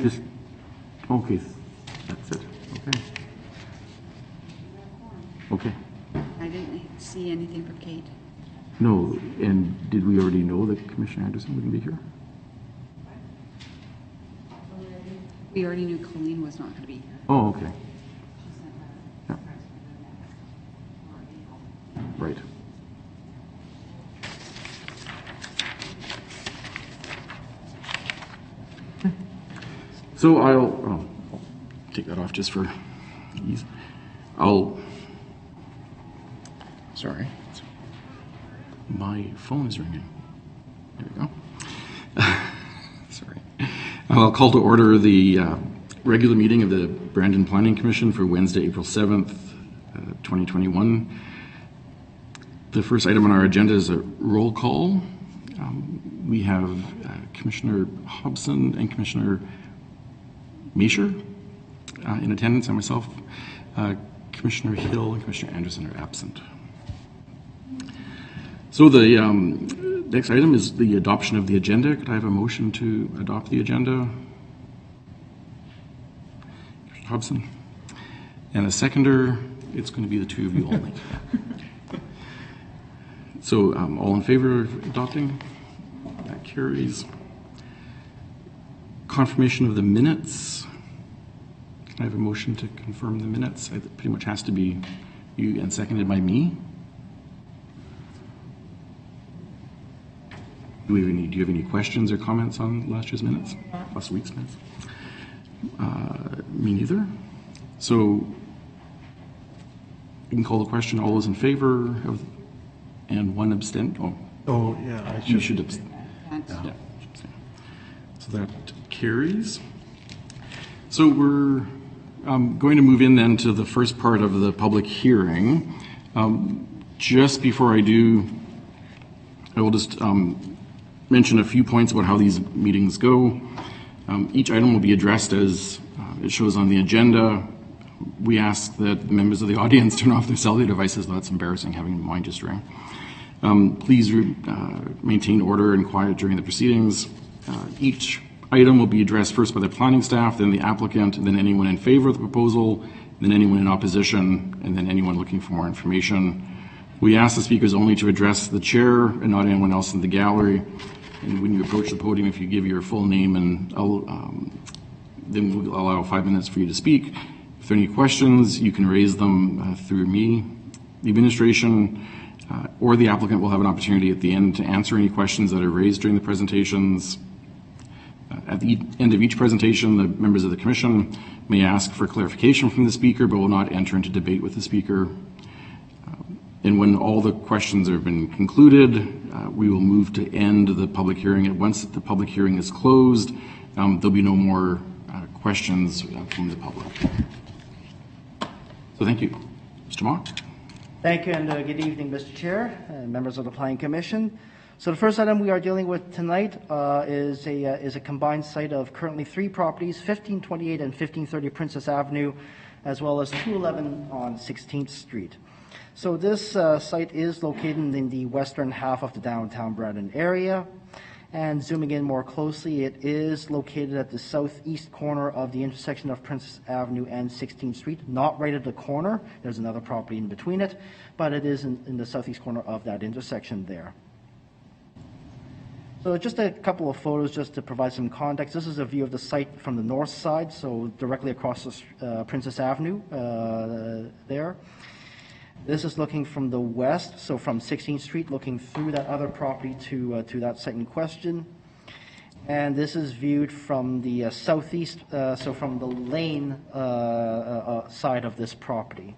Just, okay, that's it. Okay. Okay. I didn't see anything for Kate. No, and did we already know that Commissioner Anderson wouldn't be here? We already knew Colleen was not going to be here. Oh, okay. Yeah. Right. So I'll take that off just for ease. Sorry. My phone is ringing. There we go. Sorry. I'll call to order the regular meeting of the Brandon Planning Commission for Wednesday, April 7th, 2021. The first item on our agenda is a roll call. We have Commissioner Hobson and Commissioner Meisher in attendance, and myself. Commissioner Hill and Commissioner Anderson are absent. So the next item is the adoption of the agenda. Could I have a motion to adopt the agenda? Commissioner Hobson. And a seconder. It's going to be the two of you only. So all in favor of adopting? That carries. Confirmation of the minutes. Can I have a motion to confirm the minutes? It pretty much has to be you and seconded by me. Do you have any questions or comments on last year's minutes? Last week's minutes? Me neither. So you can call the question. All those in favor of, and one abstent. Oh, yeah, You should abstain. Yeah. So that carries. So we're going to move in then to the first part of the public hearing. Just before I do, I will just mention a few points about how these meetings go. Each item will be addressed as it shows on the agenda. We ask that the members of the audience turn off their cellular devices, though that's embarrassing having mine just ring. Please maintain order and quiet during the proceedings. Each item will be addressed first by the planning staff, then the applicant, then anyone in favor of the proposal, then anyone in opposition, and then anyone looking for more information. We ask the speakers only to address the chair and not anyone else in the gallery. And when you approach the podium, if you give your full name, and then we'll allow 5 minutes for you to speak. If there are any questions, you can raise them through me. The administration or the applicant will have an opportunity at the end to answer any questions that are raised during the presentations. At the end of each presentation, the members of the commission may ask for clarification from the speaker, but will not enter into debate with the speaker. And when all the questions have been concluded, we will move to end the public hearing. And once the public hearing is closed, there'll be no more questions from the public. So thank you. Mr. Ma. Thank you, and good evening, Mr. Chair and members of the Planning Commission. So the first item we are dealing with tonight is a combined site of currently 3 properties, 1528 and 1530 Princess Avenue, as well as 211 on 16th Street. So this site is located in the western half of the downtown Brandon area. And zooming in more closely, it is located at the southeast corner of the intersection of Princess Avenue and 16th Street, not right at the corner. There's another property in between it, but it is in the southeast corner of that intersection there. So just a couple of photos just to provide some context. This is a view of the site from the north side, so directly across the, Princess Avenue there. This is looking from the west, so from 16th Street, looking through that other property to that site in question. And this is viewed from the southeast, so from the lane side of this property.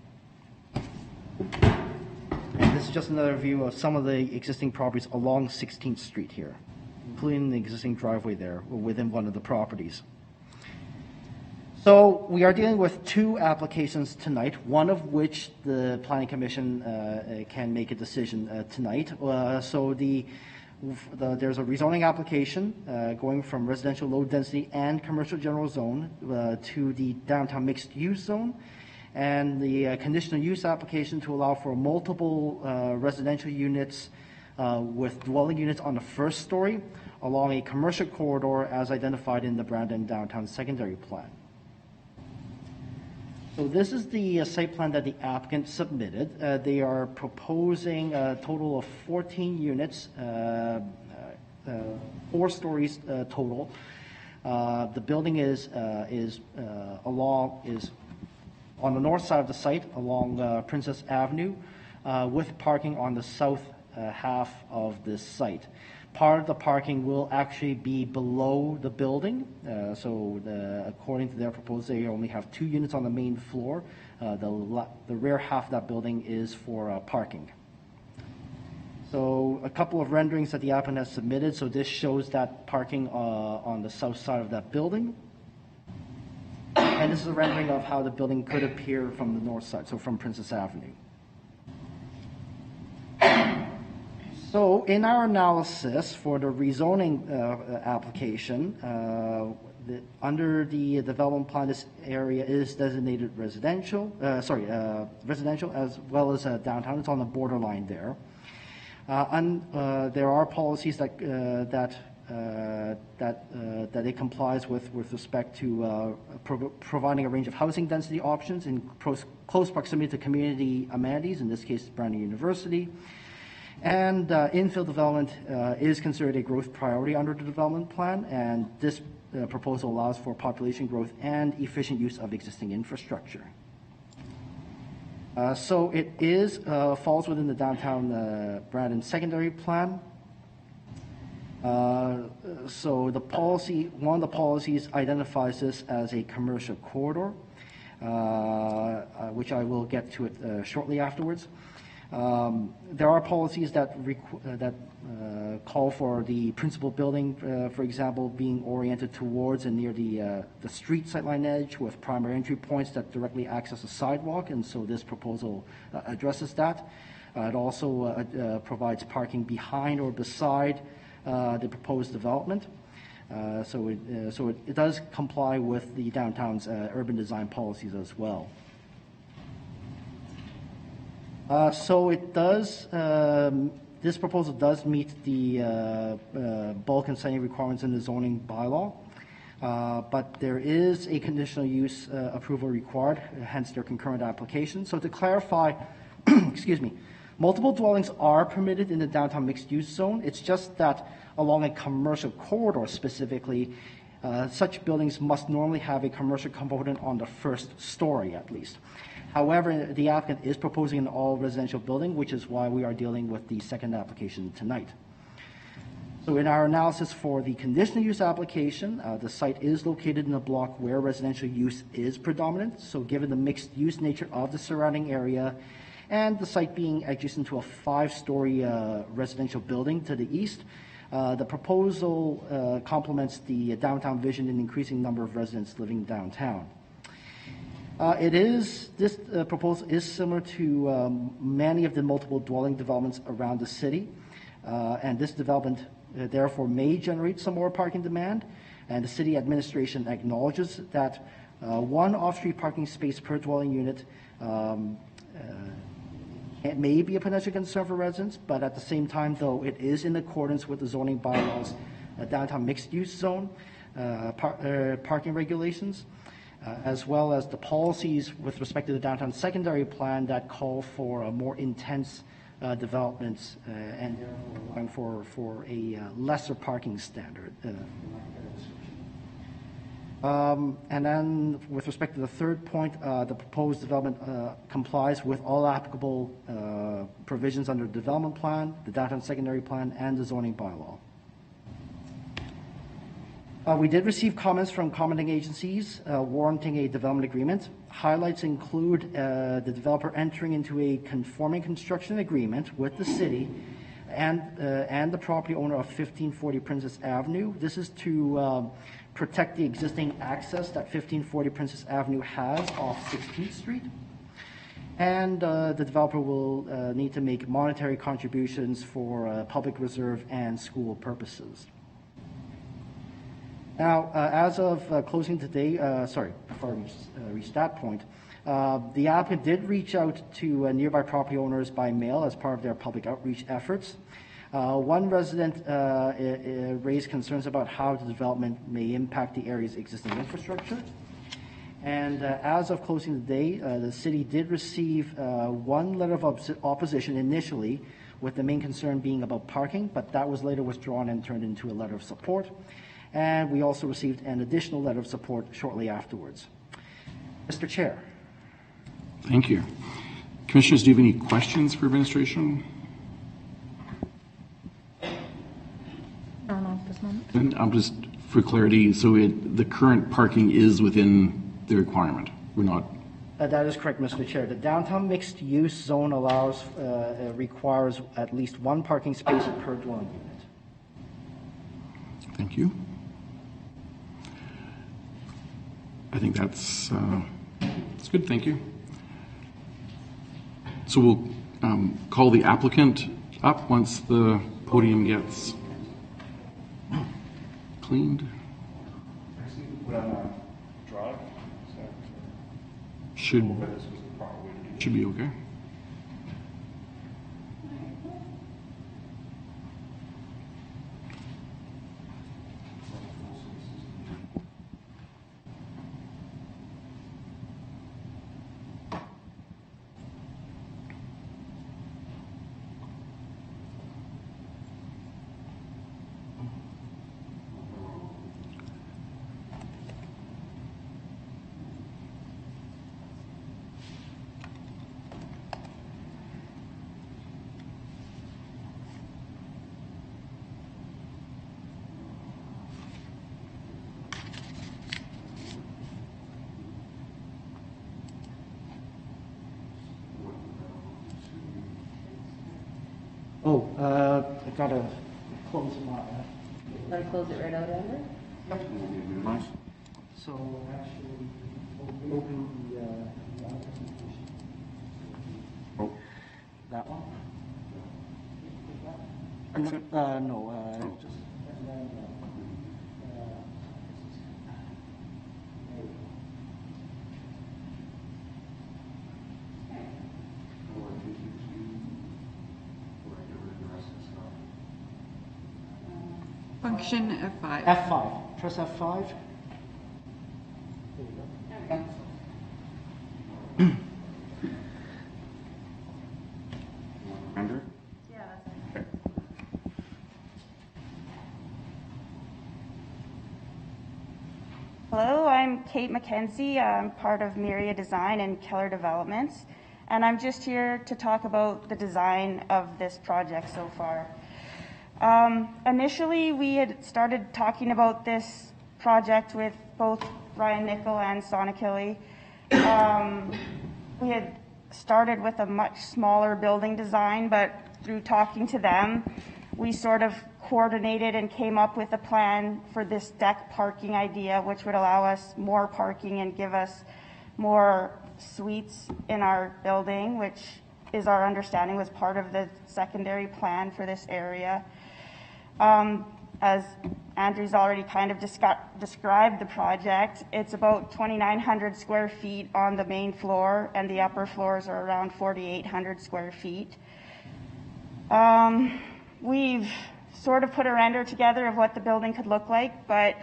And this is just another view of some of the existing properties along 16th Street here, including the existing driveway there within one of the properties. So we are dealing with 2 applications tonight, one of which the Planning Commission can make a decision tonight. So there's a rezoning application going from residential low density and commercial general zone to the downtown mixed use zone, and the conditional use application to allow for multiple residential units with dwelling units on the first story along a commercial corridor as identified in the Brandon Downtown Secondary Plan. So this is the site plan that the applicant submitted. They are proposing a total of 14 units, 4 stories total. The building is on the north side of the site along Princess Avenue, with parking on the south half of this site. Part of the parking will actually be below the building. According to their proposal, they only have 2 units on the main floor. The rear half of that building is for parking. So a couple of renderings that the applicant has submitted. So this shows that parking on the south side of that building. And this is a rendering of how the building could appear from the north side, so from Princess Avenue. So in our analysis for the rezoning application, under the development plan, this area is designated residential, residential as well as downtown. It's on the borderline there. There are policies that it complies with respect to providing a range of housing density options in close proximity to community amenities, in this case Brandon University. And infill development is considered a growth priority under the development plan, and this proposal allows for population growth and efficient use of existing infrastructure. So it falls within the downtown Brandon secondary plan. So the policy, one of the policies identifies this as a commercial corridor, which I will get to it shortly afterwards. There are policies that call for the principal building, for example, being oriented towards and near the street sightline edge with primary entry points that directly access a sidewalk, and so this proposal addresses that. It also provides parking behind or beside the proposed development. So it does comply with the downtown's urban design policies as well. So it does, this proposal does meet the bulk and siting requirements in the zoning bylaw, but there is a conditional use approval required, hence their concurrent application. So to clarify, excuse me, multiple dwellings are permitted in the downtown mixed-use zone. It's just that along a commercial corridor specifically, such buildings must normally have a commercial component on the first story at least. However, the applicant is proposing an all-residential building, which is why we are dealing with the second application tonight. So in our analysis for the conditional use application, the site is located in a block where residential use is predominant. So given the mixed-use nature of the surrounding area and the site being adjacent to a 5-story residential building to the east, the proposal complements the downtown vision in increasing number of residents living downtown. This proposal is similar to many of the multiple dwelling developments around the city, and this development therefore may generate some more parking demand, and the city administration acknowledges that one off-street parking space per dwelling unit it may be a potential concern for residents, but at the same time, though, it is in accordance with the zoning bylaws, downtown mixed-use zone, parking regulations, as well as the policies with respect to the downtown secondary plan that call for a more intense developments and therefore for a lesser parking standard. And then with respect to the third point, the proposed development complies with all applicable provisions under the development plan, the downtown secondary plan, and the zoning bylaw. We did receive comments from commenting agencies warranting a development agreement. Highlights include the developer entering into a conforming construction agreement with the city and the property owner of 1540 Princess Avenue. This is to protect the existing access that 1540 Princess Avenue has off 16th Street. And the developer will need to make monetary contributions for public reserve and school purposes. Now, as of closing today, before I reach that point, the applicant did reach out to nearby property owners by mail as part of their public outreach efforts. One resident raised concerns about how the development may impact the area's existing infrastructure. And as of closing the day, the city did receive one letter of opposition initially, with the main concern being about parking, but that was later withdrawn and turned into a letter of support. And we also received an additional letter of support shortly afterwards. Mr. Chair. Thank you. Commissioners, do you have any questions for administration? None at this moment. And I'm just, for clarity, so the current parking is within the requirement? We're not... That is correct, Mr. Chair. The downtown mixed-use zone requires at least one parking space per dwelling unit. Thank you. I think that's good. Thank you. So we'll call the applicant up once the podium gets cleaned. Should be okay. I gotta close them out. Want to close it right out, Amber? Nice. So actually, open the Oh. that one? No, just, and then, Function F5. F5. Press F5. There you go. Andrew? Hello, I'm Kate McKenzie. I'm part of Myria Design and Keller Developments, and I'm just here to talk about the design of this project so far. Initially, we had started talking about this project with both Ryan Nickel and Sonikilly. We had started with a much smaller building design, but through talking to them, we sort of coordinated and came up with a plan for this deck parking idea, which would allow us more parking and give us more suites in our building, which is our understanding was part of the secondary plan for this area. As Andrew's already kind of described the project, it's about 2,900 square feet on the main floor, and the upper floors are around 4,800 square feet. We've sort of put a render together of what the building could look like, but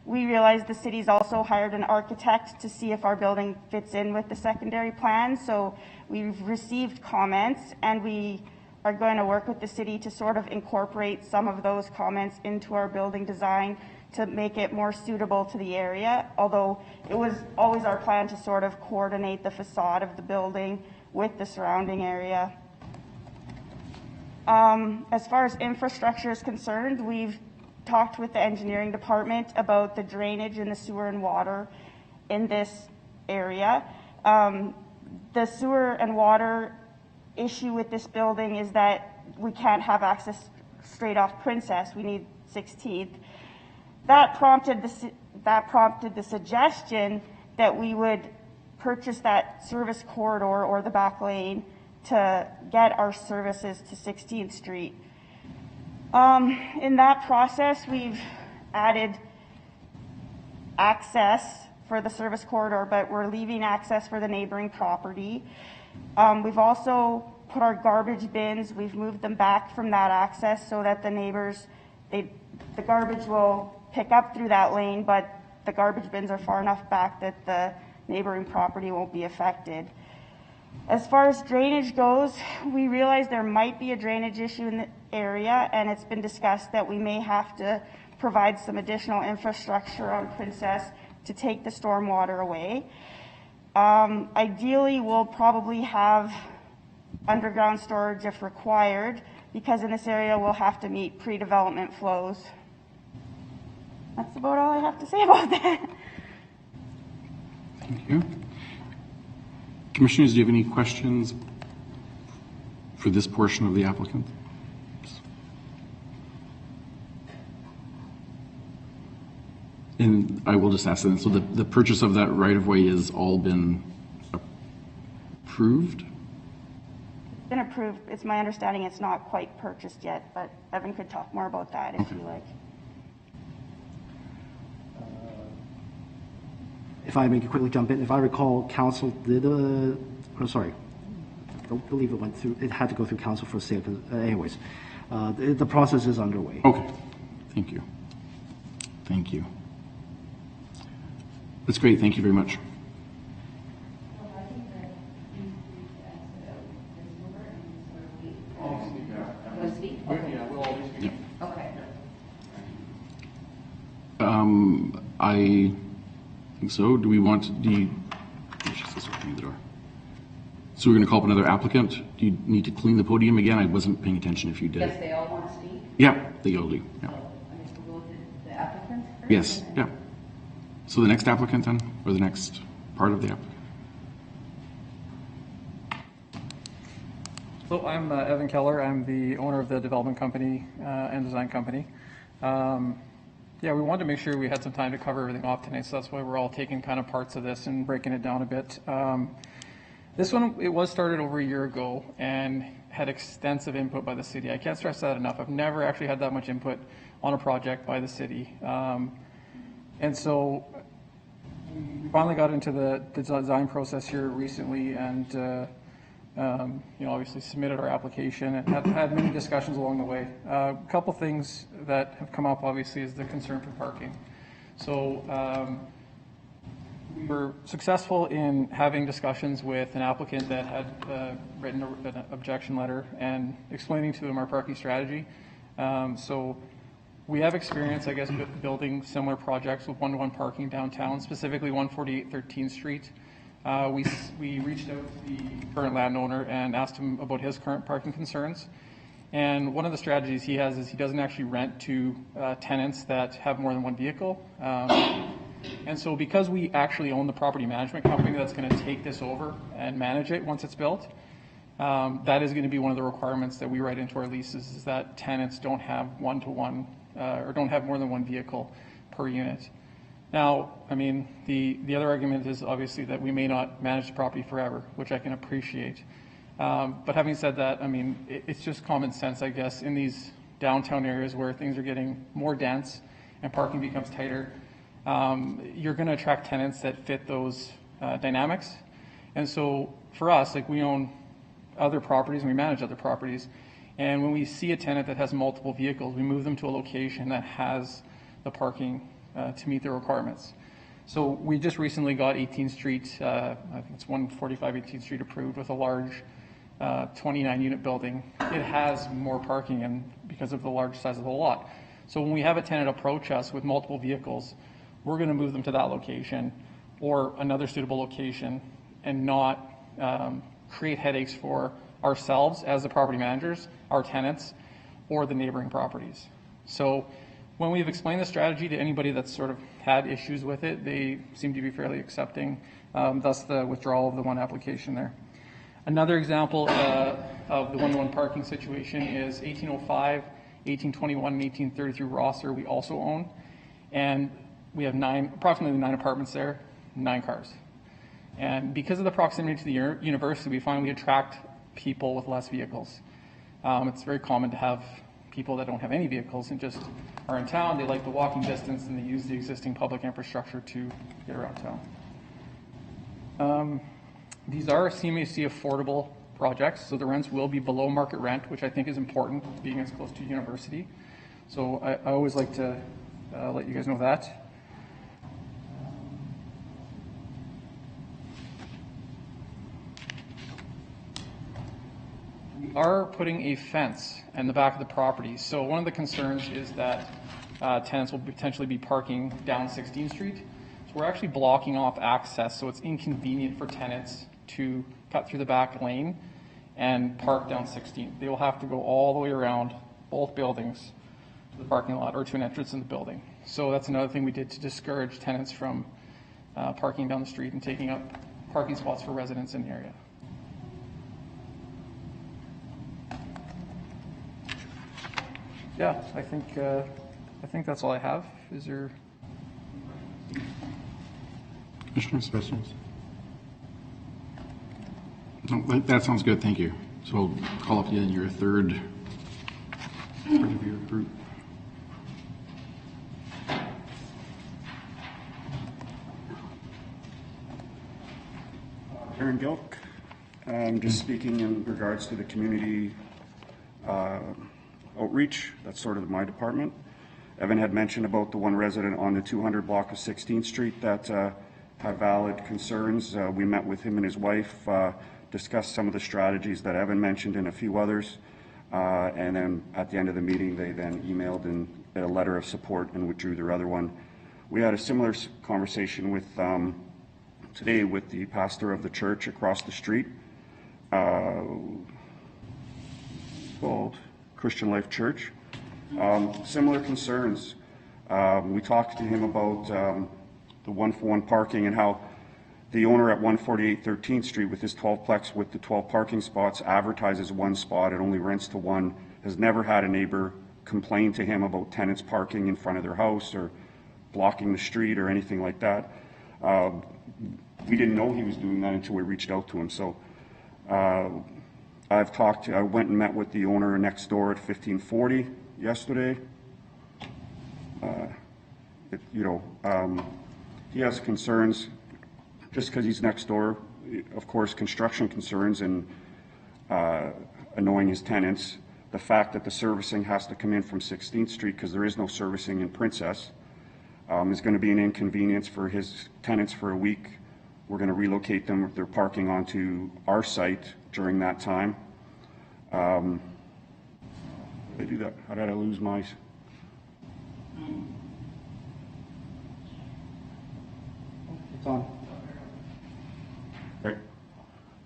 we realized the city's also hired an architect to see if our building fits in with the secondary plan. So we've received comments, and we are going to work with the city to sort of incorporate some of those comments into our building design to make it more suitable to the area, although it was always our plan to sort of coordinate the facade of the building with the surrounding area. As far as infrastructure is concerned, we've talked with the engineering department about the drainage and the sewer and water in this area. The sewer and water issue with this building is that we can't have access straight off Princess. We need 16th. That prompted the suggestion that we would purchase that service corridor or the back lane to get our services to 16th Street. In that process, we've added access for the service corridor, but we're leaving access for the neighboring property. We've also put our garbage bins, we've moved them back from that access so that the neighbors, the garbage will pick up through that lane, but the garbage bins are far enough back that the neighboring property won't be affected. As far as drainage goes, we realize there might be a drainage issue in the area, and it's been discussed that we may have to provide some additional infrastructure on Princess to take the stormwater away. Ideally, we'll probably have underground storage if required, because in this area we'll have to meet pre-development flows. That's about all I have to say about that. Thank you. Commissioners, do you have any questions for this portion of the applicant? And I will just ask them, so the purchase of that right-of-way has all been approved? It's been approved. It's my understanding it's not quite purchased yet, but Evan could talk more about that if you like. If I may quickly jump in, if I recall, council did don't believe it went through, it had to go through council for sale, anyways. The process is underway. Okay, thank you. Thank you. That's great, thank you very much. I think so. Do we want, she's just opening the door. So we're going to call up another applicant. Do you need to clean the podium again? I wasn't paying attention if you did. Yes, they all want to speak. Yeah, they all do. Yeah. I guess we'll go with the applicants first. Yes, yeah. So the next applicant then, or the next part of the applicant? So I'm Evan Keller. I'm the owner of the development company and design company. Yeah, we wanted to make sure we had some time to cover everything off tonight, so that's why we're all taking kind of parts of this and breaking it down a bit. This one, it was started over a year ago and had extensive input by the city. I can't stress that enough. I've never actually had that much input on a project by the city. And so we finally got into the design process here recently and obviously submitted our application and had many discussions along the way. A couple things that have come up obviously is the concern for parking. So we were successful in having discussions with an applicant that had written an objection letter and explaining to them our parking strategy. So we have experience, I guess, building similar projects with one-to-one parking downtown, specifically 148 13th Street. We reached out to the current landowner and asked him about his current parking concerns. And one of the strategies he has is he doesn't actually rent to tenants that have more than one vehicle. And so because we actually own the property management company that's going to take this over and manage it once it's built, that is going to be one of the requirements that we write into our leases, is that tenants don't have one-to-one or don't have more than one vehicle per unit. Now, I mean, the other argument is obviously that we may not manage the property forever, which I can appreciate. But having said that, I mean, it's just common sense, I guess, in these downtown areas where things are getting more dense and parking becomes tighter, you're going to attract tenants that fit those dynamics. And so for us, like, we own other properties and we manage other properties. And when we see a tenant that has multiple vehicles, we move them to a location that has the parking to meet the requirements. So we just recently got 18th Street, I think it's 145 18th Street approved with a large 29-unit building. It has more parking and because of the large size of the lot. So when we have a tenant approach us with multiple vehicles, we're going to move them to that location or another suitable location and not create headaches for ourselves as the property managers, our tenants, or the neighboring properties. So when we've explained the strategy to anybody that's sort of had issues with it, they seem to be fairly accepting, thus the withdrawal of the one application there. Another example of the one-to-one parking situation is 1805, 1821, and 1833 Rosser we also own. And we have approximately 9 apartments there, 9 cars. And because of the proximity to the university, we find we attract people with less vehicles. It's very common to have people that don't have any vehicles and just are in town. They like the walking distance and they use the existing public infrastructure to get around town. These are CMHC affordable projects, so the rents will be below market rent, which I think is important, being as close to university. So I always like to let you guys know that. We are putting a fence in the back of the property. So one of the concerns is that tenants will potentially be parking down 16th Street. So we're actually blocking off access, so it's inconvenient for tenants to cut through the back lane and park down 16th. They will have to go all the way around both buildings to the parking lot or to an entrance in the building. So that's another thing we did to discourage tenants from parking down the street and taking up parking spots for residents in the area. Yeah, I think that's all I have. Is there? Commissioners, questions? No, that sounds good, thank you. So I'll call up your third part of your group. Aaron Gilk. I'm just speaking in regards to the community outreach. That's sort of my department. Evan had mentioned about the one resident on the 200 block of 16th Street that had valid concerns. We met with him and his wife, discussed some of the strategies that Evan mentioned and a few others. And then at the end of the meeting, they then emailed and a letter of support and withdrew their other one. We had a similar conversation with today with the pastor of the church across the street, called Christian Life Church. Similar concerns. We talked to him about the one-for-one parking and how the owner at 148 13th Street with his 12-plex with the 12 parking spots advertises one spot and only rents to one, has never had a neighbor complain to him about tenants parking in front of their house or blocking the street or anything like that. We didn't know he was doing that until we reached out to him. So I went and met with the owner next door at 1540 yesterday. He has concerns just because he's next door, of course, construction concerns and annoying his tenants. The fact that the servicing has to come in from 16th Street because there is no servicing in Princess is going to be an inconvenience for his tenants for a week. We're going to relocate them if they're parking onto our site during that time. They do that. How did I lose my? It's on. Okay.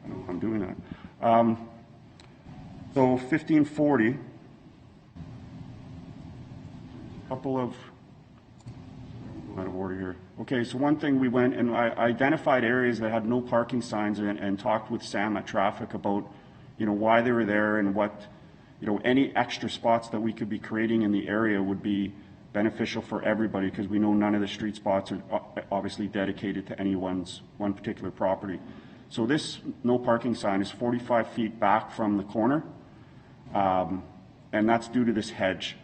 I know I'm doing that. So 1540, couple of, out of order here. Okay, so one thing we went and I identified areas that had no parking signs and talked with Sam at traffic about, why they were there and what, any extra spots that we could be creating in the area would be beneficial for everybody because we know none of the street spots are obviously dedicated to one particular property. So this no parking sign is 45 feet back from the corner, and that's due to this hedge.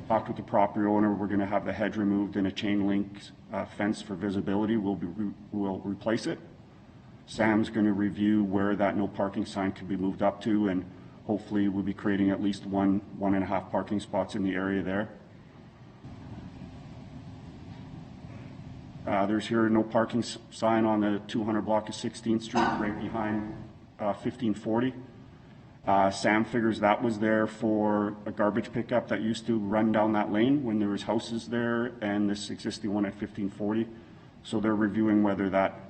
Talked with the property owner. We're going to have the hedge removed and a chain link fence for visibility. We'll replace it. Sam's going to review where that no parking sign could be moved up to, and hopefully we'll be creating at least one and a half parking spots in the area there. There's here no parking sign on the 200 block of 16th Street, right behind 1540. Sam figures that was there for a garbage pickup that used to run down that lane when there was houses there and this existing one at 1540. So they're reviewing whether that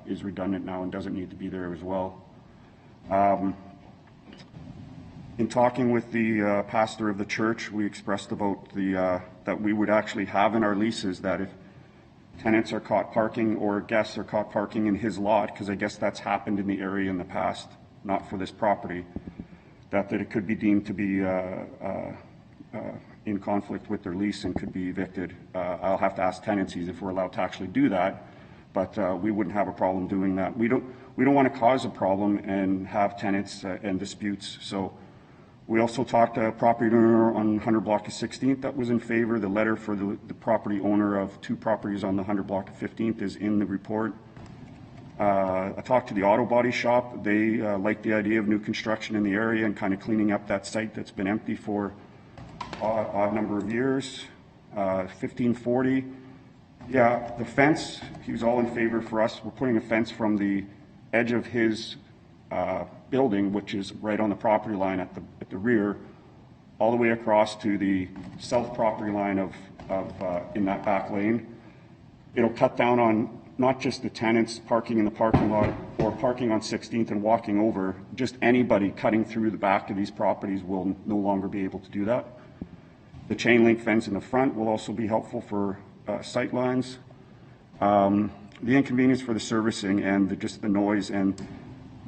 is redundant now and doesn't need to be there as well. In talking with the pastor of the church, we expressed about that we would actually have in our leases that if tenants are caught parking or guests are caught parking in his lot, because I guess that's happened in the area in the past, not for this property, that it could be deemed to be in conflict with their lease and could be evicted. I'll have to ask tenancies if we're allowed to actually do that, but we wouldn't have a problem doing that. We don't want to cause a problem and have tenants and disputes. So we also talked to a property owner on 100 block of 16th that was in favor. The letter for the property owner of two properties on the 100 block of 15th is in the report. I talked to the auto body shop. They like the idea of new construction in the area and kind of cleaning up that site that's been empty for odd number of years. 1540. Yeah, the fence, he was all in favor for us. We're putting a fence from the edge of his building, which is right on the property line at the rear, all the way across to the south property line of in that back lane. It'll cut down on not just the tenants parking in the parking lot or parking on 16th and walking over, just anybody cutting through the back of these properties will no longer be able to do that. The chain link fence in the front will also be helpful for sight lines. The inconvenience for the servicing and just the noise and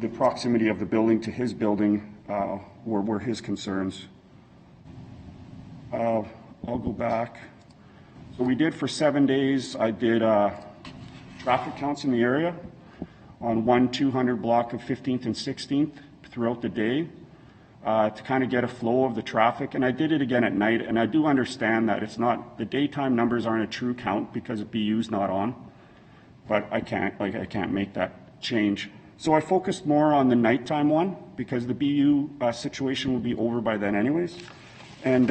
the proximity of the building to his building were his concerns. I'll go back. So we did for 7 days, I did traffic counts in the area on 200 block of 15th and 16th throughout the day to kind of get a flow of the traffic. And I did it again at night, and I do understand that it's not, the daytime numbers aren't a true count because BU's not on, but I can't make that change. So I focused more on the nighttime one because the BU situation will be over by then anyways. And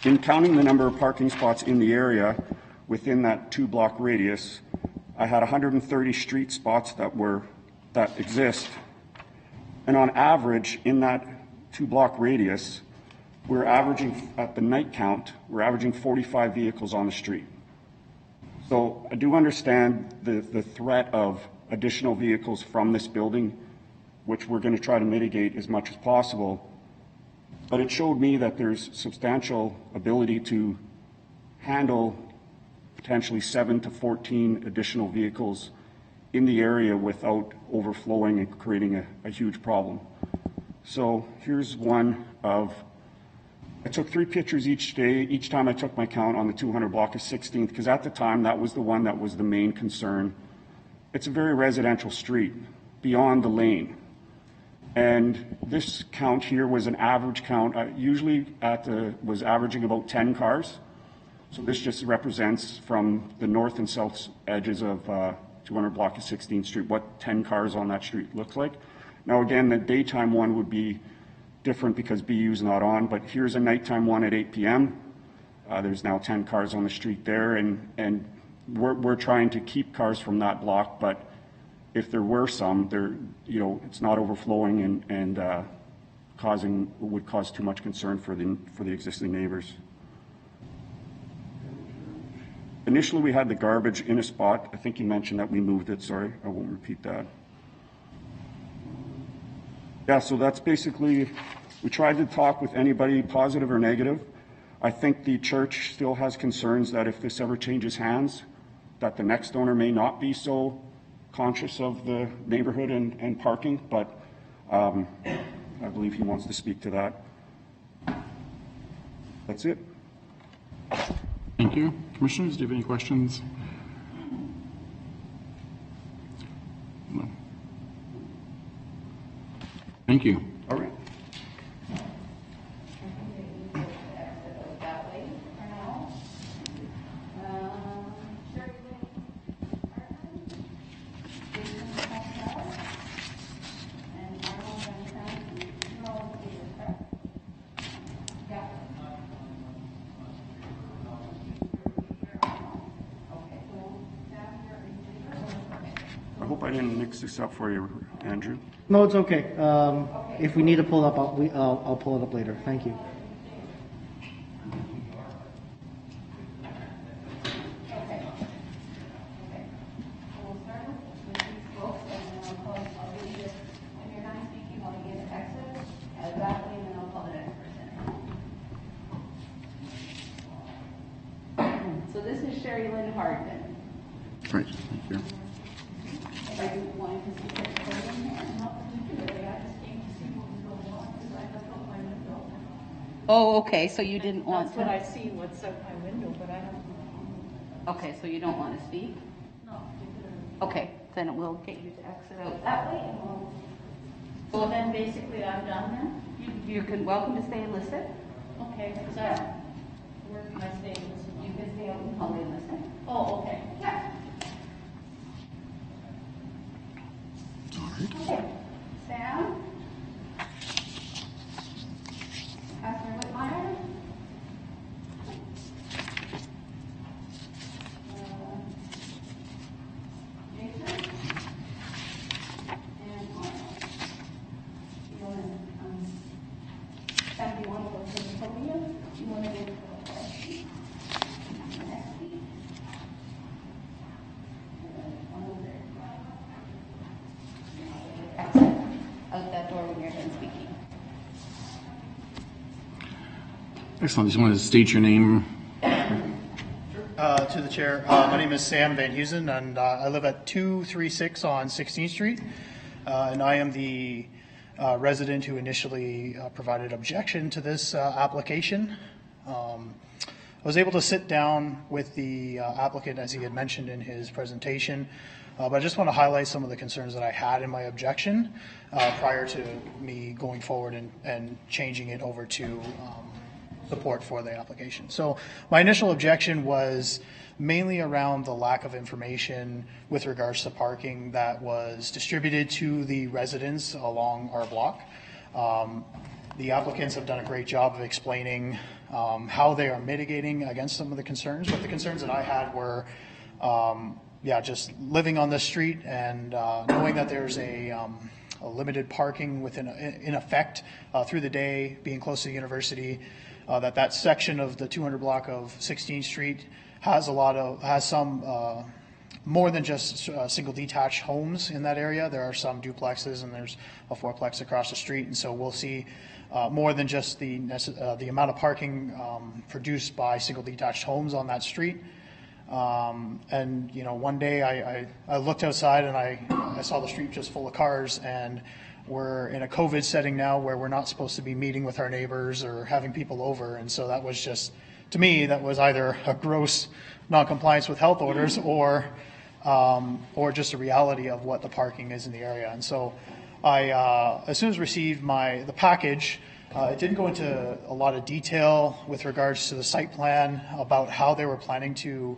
in counting the number of parking spots in the area within that 2-block radius, I had 130 street spots that exist. And on average, in that 2-block radius, we're averaging, at the night count, we're averaging 45 vehicles on the street. So I do understand the threat of additional vehicles from this building, which we're going to try to mitigate as much as possible. But it showed me that there's substantial ability to handle potentially 7 to 14 additional vehicles in the area without overflowing and creating a huge problem. So here's one of, I took 3 pictures each day, each time I took my count on the 200 block of 16th, because at the time that was the one that was the main concern. It's a very residential street beyond the lane. And this count here was an average count. Usually was averaging about 10 cars. So this just represents from the north and south edges of 200 block of 16th Street, what 10 cars on that street looks like. Now again, the daytime one would be different because BU's not on, but here's a nighttime one at 8 p.m. There's now 10 cars on the street there, and we're trying to keep cars from that block, but if there were some, it's not overflowing and would cause too much concern for the existing neighbors. Initially, we had the garbage in a spot. I think you mentioned that we moved it. Sorry, I won't repeat that. Yeah, so that's basically, we tried to talk with anybody positive or negative. I think the church still has concerns that if this ever changes hands, that the next owner may not be so conscious of the neighborhood and parking, but I believe he wants to speak to that. That's it. Thank you. Commissioners, do you have any questions? No. Thank you. All right. I hope I didn't mix this up for you, Andrew. No, it's okay. If we need to pull it up, I'll pull it up later. Thank you. So this is Sherry Lynn Hardman. Right, thank you. I wanted to see the podium and help them do it. I just came to see what was going on because I left out my window. Oh, okay, so you didn't want That's to? what I see, what's out my window, but I don't. Okay, so you don't want to speak? No. Okay, then we'll get you to exit out that way and we'll. So then basically I'm done then? You can, welcome to stay and listen. Okay, because where can I stay and listen? You can stay out and I'll listen. Oh, okay. Yeah. Excellent. Just want to state your name. To the chair, my name is Sam Van Heusen, and I live at 236 on 16th Street, and I am the resident who initially provided objection to this application. I was able to sit down with the applicant, as he had mentioned in his presentation, but I just want to highlight some of the concerns that I had in my objection prior to me going forward and changing it over to support for the application. So my initial objection was mainly around the lack of information with regards to parking that was distributed to the residents along our block. The applicants have done a great job of explaining how they are mitigating against some of the concerns, but the concerns that I had were just living on the street and knowing that there's a limited parking in effect through the day, being close to the university, that section of the 200 block of 16th Street has some more than just single detached homes in that area. There are some duplexes and there's a fourplex across the street, and so we'll see more than just the amount of parking produced by single detached homes on that street. And one day I looked outside and I saw the street just full of cars, and we're in a COVID setting now where we're not supposed to be meeting with our neighbors or having people over, and so that was just, to me, that was either a gross non-compliance with health orders or just a reality of what the parking is in the area. And so I, as soon as received the package, it didn't go into a lot of detail with regards to the site plan about how they were planning to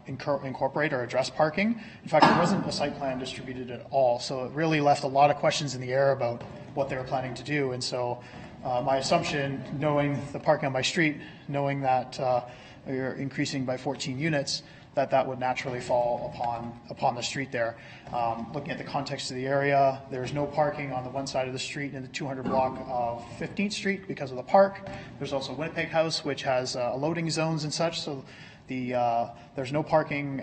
incorporate or address parking. In fact, there wasn't a site plan distributed at all, so it really left a lot of questions in the air about what they were planning to do. And so my assumption, knowing the parking on my street, knowing that you're increasing by 14 units, that would naturally fall upon the street there. Looking at the context of the area, there's no parking on the one side of the street in the 200 block of 15th Street because of the park. There's also Winnipeg House, which has loading zones and such, so there's no parking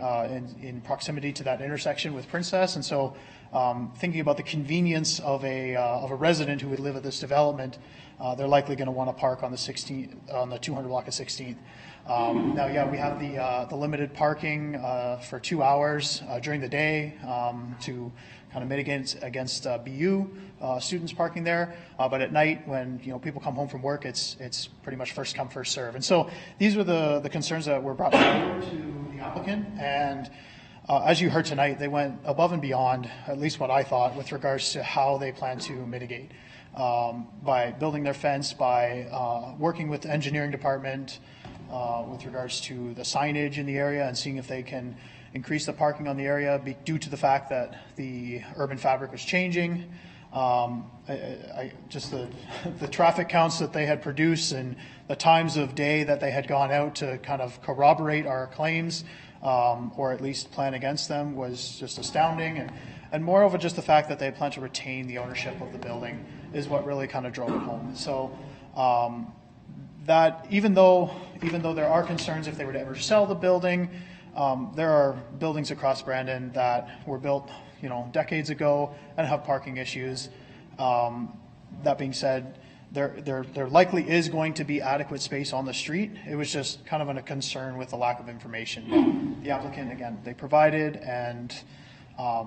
in proximity to that intersection with Princess. And so thinking about the convenience of a resident who would live at this development, they're likely going to want to park on the 200 block of 16th. Now, we have the limited parking for 2 hours during the day to kind of mitigate against BU students parking there. But at night, when people come home from work, it's pretty much first come, first serve. And so these were the concerns that were brought forward to the applicant. And as you heard tonight, they went above and beyond, at least what I thought, with regards to how they plan to mitigate. By building their fence, by working with the engineering department, with regards to the signage in the area and seeing if they can increase the parking on the area due to the fact that the urban fabric was changing. Just the traffic counts that they had produced and the times of day that they had gone out to kind of corroborate our claims, or at least plan against them, was just astounding. And moreover, just the fact that they plan to retain the ownership of the building is what really kind of drove it home. So that even though there are concerns if they were to ever sell the building, there are buildings across Brandon that were built decades ago and have parking issues. That being said, there likely is going to be adequate space on the street. It was just kind of a concern with the lack of information. The applicant, again, they provided, and it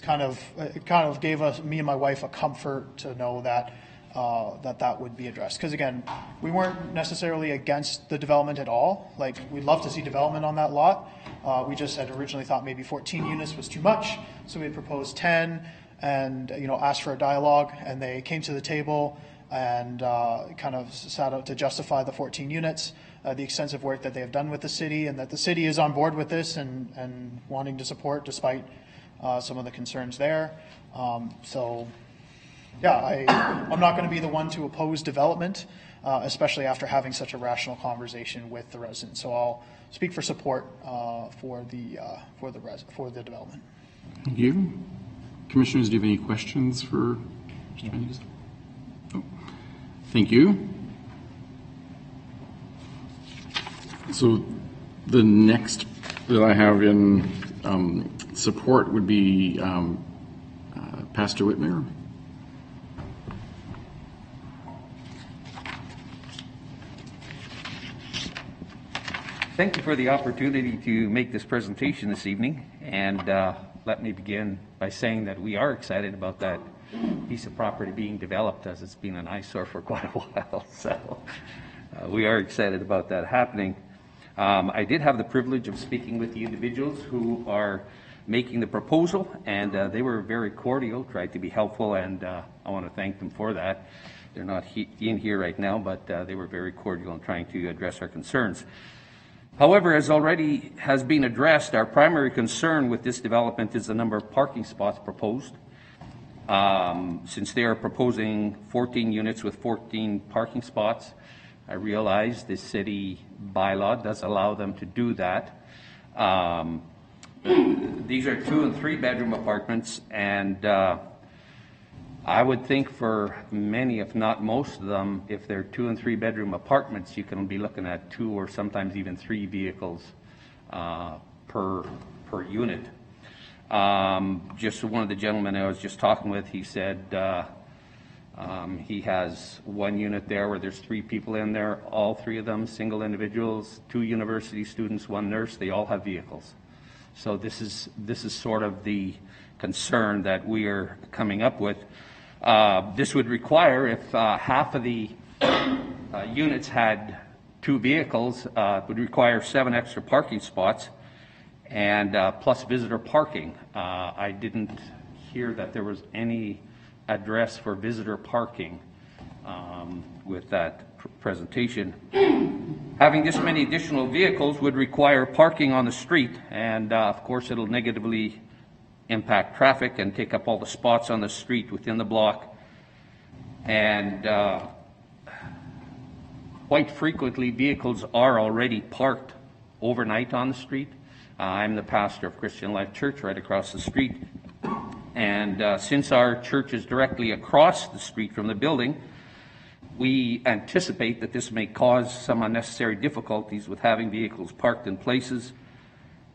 kind of gave me and my wife a comfort to know that that would be addressed. Because again, we weren't necessarily against the development at all. Like, we'd love to see development on that lot. We just had originally thought maybe 14 units was too much, so we had proposed 10 and asked for a dialogue, and they came to the table and kind of sat out to justify the 14 units, the extensive work that they have done with the city, and that the city is on board with this and wanting to support despite some of the concerns there. I'm not going to be the one to oppose development, especially after having such a rational conversation with the residents. So I'll speak for support for the development. Thank you. Commissioners, do you have any questions for Mr. Van Heusen? Oh, thank you. So the next that I have in support would be Pastor Whitmer. Thank you for the opportunity to make this presentation this evening, and let me begin by saying that we are excited about that piece of property being developed, as it's been an eyesore for quite a while. So we are excited about that happening. I did have the privilege of speaking with the individuals who are making the proposal, and they were very cordial, tried to be helpful, and I want to thank them for that. They're not in here right now, but they were very cordial in trying to address our concerns. However, as already has been addressed, our primary concern with this development is the number of parking spots proposed. Since they are proposing 14 units with 14 parking spots, I realize the city bylaw does allow them to do that. These are 2 and 3 bedroom apartments, and I would think for many, if not most of them, if they're 2 and 3 bedroom apartments, you can be looking at 2 or sometimes even 3 vehicles per unit. Just one of the gentlemen I was just talking with, he said he has 1 unit there where there's 3 people in there, all 3 of them single individuals, 2 university students, 1 nurse, they all have vehicles. So this is sort of the concern that we are coming up with. This would require, if half of the units had 2 vehicles, it would require 7 extra parking spots and plus visitor parking. I didn't hear that there was any address for visitor parking with that presentation. Having this many additional vehicles would require parking on the street, and of course it'll negatively impact traffic and take up all the spots on the street within the block. And quite frequently vehicles are already parked overnight on the street. I'm the pastor of Christian Life Church right across the street, and since our church is directly across the street from the building, we anticipate that this may cause some unnecessary difficulties with having vehicles parked in places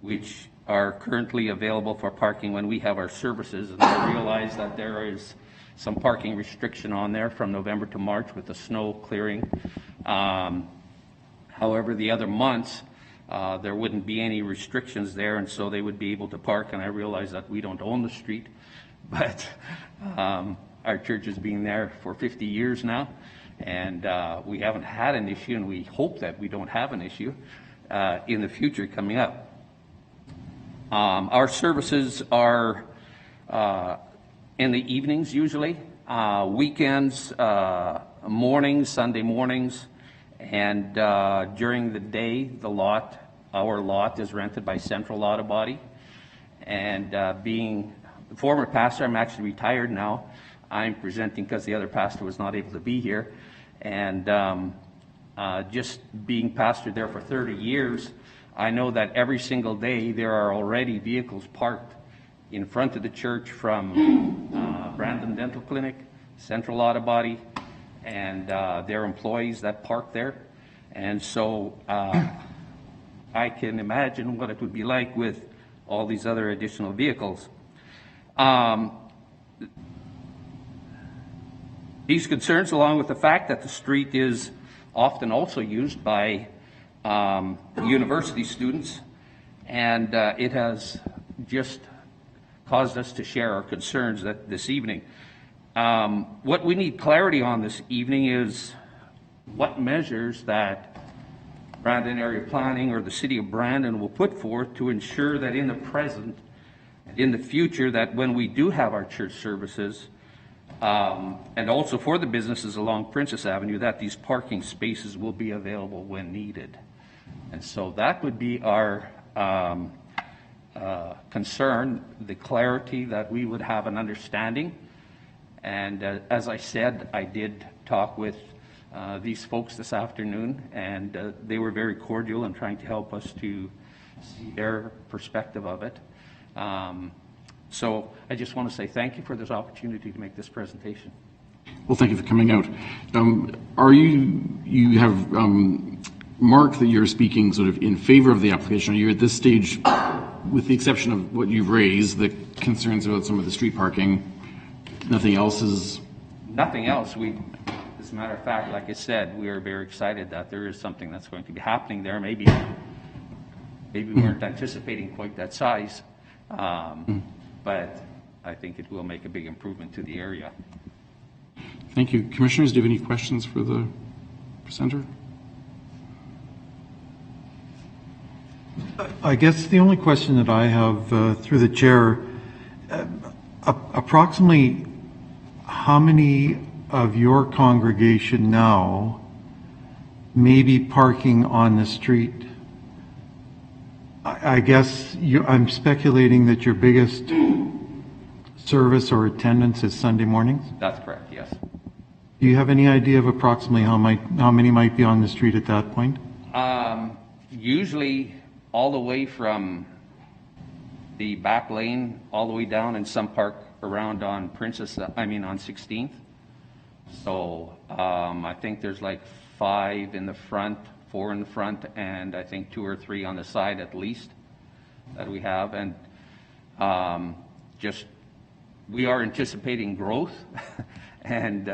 which are currently available for parking when we have our services. And I realize that there is some parking restriction on there from November to March with the snow clearing. However, the other months, there wouldn't be any restrictions there, and so they would be able to park. And I realize that we don't own the street, but our church has been there for 50 years now, and we haven't had an issue, and we hope that we don't have an issue in the future coming up. Our services are in the evenings usually, weekends, mornings, Sunday mornings, and during the day, our lot is rented by Central Auto Body. And being the former pastor, I'm actually retired now. I'm presenting because the other pastor was not able to be here. And just being pastor there for 30 years, I know that every single day there are already vehicles parked in front of the church from Brandon Dental Clinic, Central Auto Body, and their employees that park there. And so I can imagine what it would be like with all these other additional vehicles. These concerns, along with the fact that the street is often also used by university students, and it has just caused us to share our concerns this evening. What we need clarity on this evening is what measures that Brandon Area Planning or the City of Brandon will put forth to ensure that in the present and in the future, that when we do have our church services, and also for the businesses along Princess Avenue, that these parking spaces will be available when needed. And so that would be our concern, the clarity that we would have an understanding. And as I said, I did talk with these folks this afternoon, and they were very cordial in trying to help us to see their perspective of it. So I just want to say thank you for this opportunity to make this presentation. Well, thank you for coming out. You have marked that you're speaking sort of in favor of the application. Are you at this stage, with the exception of what you've raised, the concerns about some of the street parking, nothing else is? Nothing else. As a matter of fact, like I said, we are very excited that there is something that's going to be happening there. Maybe maybe we weren't anticipating quite that size, but I think it will make a big improvement to the area. Thank you. Commissioners, do you have any questions for the presenter? I guess the only question that I have through the chair, approximately how many of your congregation now may be parking on the street? I guess I'm speculating that your biggest service or attendance is Sunday mornings? That's correct, yes. Do you have any idea of approximately how many might be on the street at that point? Usually all the way from the back lane all the way down, and some park around on on 16th. So I think there's like 5 in the front, 4 in the front, and I think 2 or 3 on the side at least that we have. And just we are anticipating growth, and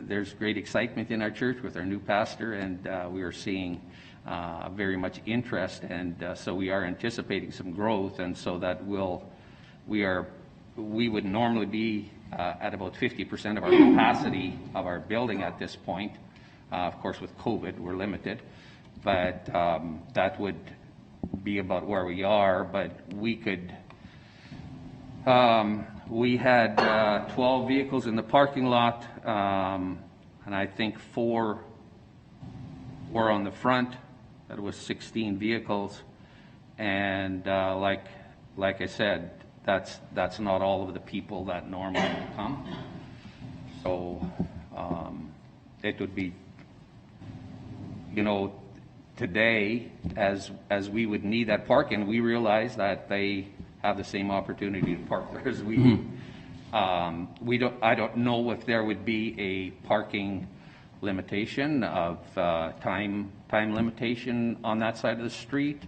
there's great excitement in our church with our new pastor, and we are seeing very much interest, and so we are anticipating some growth, and so that we would normally be at about 50% of our capacity of our building at this point. Of course, with COVID, we're limited, but that would be about where we are. But we could. We had 12 vehicles in the parking lot, and I think 4 were on the front. That was 16 vehicles, and like I said, that's not all of the people that normally come. So it would be, today as we would need that parking, we realize that they have the same opportunity to park there as we do. I don't know if there would be a parking limitation of time limitation on that side of the street,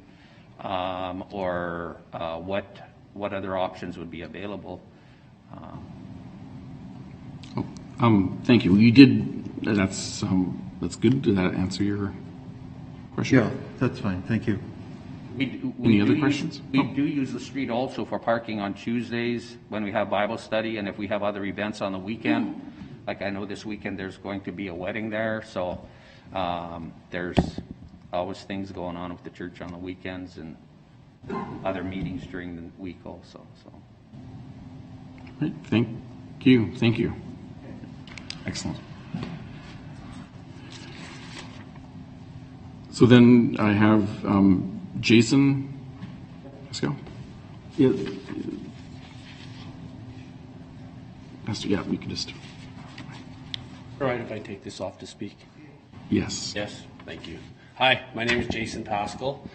or what other options would be available. Thank you. You did. That's good. Did that answer your question? Yeah, that's fine. Thank you. Any other questions? We do use the street also for parking on Tuesdays when we have Bible study, and if we have other events on the weekend. Like I know this weekend there's going to be a wedding there, so there's always things going on with the church on the weekends and other meetings during the week also. So. Right. Thank you. Excellent. So then I have Jason. Let's go. Yeah. We can just. All right, if I take this off to speak. Yes. Yes, thank you. Hi, my name is Jason Pascal.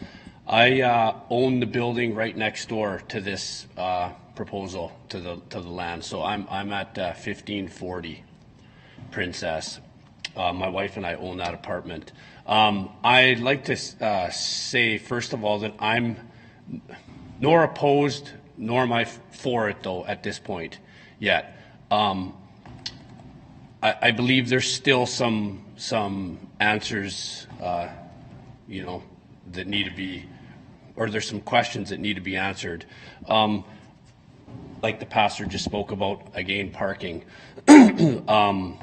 I own the building right next door to this proposal to the land. So I'm at 1540 Princess. My wife and I own that apartment. I'd like to say first of all that I'm nor opposed nor am I for it though at this point yet. I believe there's still some answers, that need to be, or there's some questions that need to be answered. Like the pastor just spoke about, again, parking. And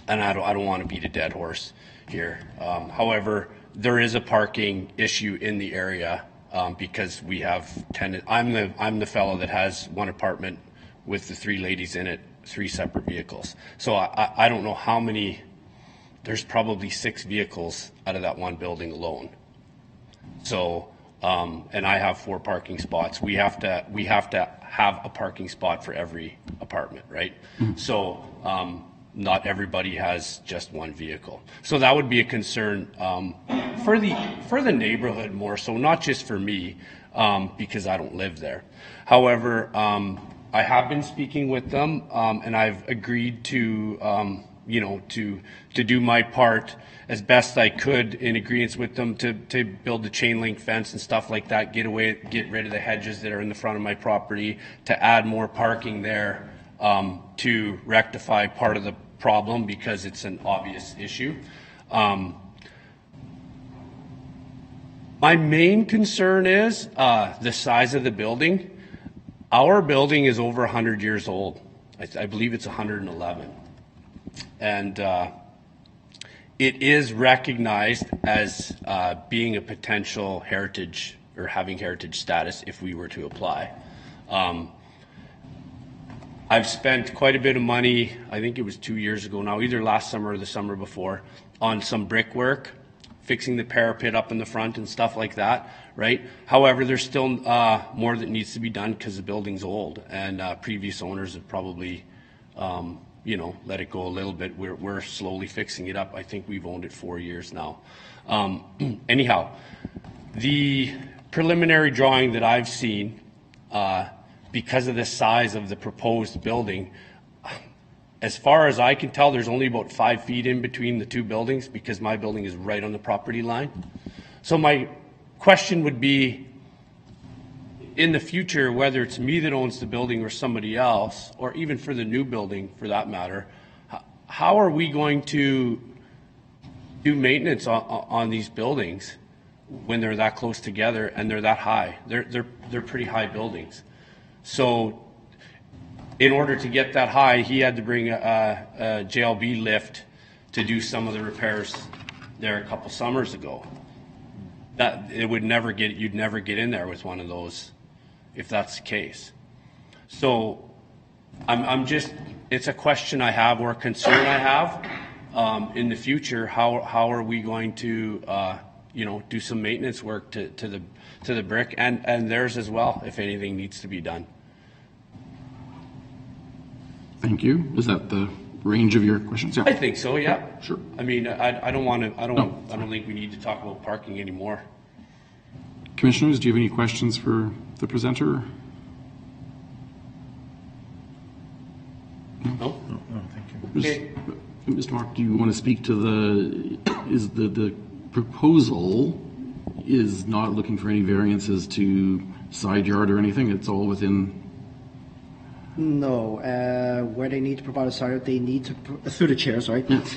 I don't want to beat a dead horse here. However, there is a parking issue in the area because we have tenants. I'm the fellow that has one apartment with the 3 ladies in it, 3 separate vehicles. So I don't know how many. There's probably 6 vehicles out of that one building alone. So, and I have 4 parking spots. We have to have a parking spot for every apartment, right? So, not everybody has just one vehicle. So that would be a concern for the neighborhood more so, not just for me, because I don't live there. However, I have been speaking with them, and I've agreed to do my part as best I could in agreement with them to build the chain link fence and stuff like that, get rid of the hedges that are in the front of my property, to add more parking there, to rectify part of the problem because it's an obvious issue. My My main concern is the size of the building. Our building is over 100 years old. I believe it's 111. And it is recognized as being a potential heritage or having heritage status if we were to apply. I've spent quite a bit of money, I think it was 2 years ago now, either last summer or the summer before, on some brickwork, fixing the parapet up in the front and stuff like that, right? However, there's still more that needs to be done because the building's old, and previous owners have probably, let it go a little bit. We're slowly fixing it up. I think we've owned it 4 years now. Anyhow, the preliminary drawing that I've seen, because of the size of the proposed building, as far as I can tell, there's only about 5 feet in between the two buildings because my building is right on the property line. So my question would be, in the future, whether it's me that owns the building or somebody else, or even for the new building for that matter, how are we going to do maintenance on these buildings when they're that close together and they're that high? They're pretty high buildings. So in order to get that high, he had to bring a JLB lift to do some of the repairs there a couple summers ago. That you'd never get in there with one of those if that's the case. So I'm just, it's a question I have or a concern I have in the future. How are we going to do some maintenance work to the brick and theirs as well if anything needs to be done? Thank you. Is that the range of your questions? Yeah. I think so. Yeah. Sure. I mean, I don't think we need to talk about parking anymore. Commissioners, do you have any questions for the presenter? No. Okay. Mr. Mark, do you want to speak to the proposal is not looking for any variances to side yard or anything? It's all within. No, where they need to provide a side yard, they need to, through the chairs, right? Yes.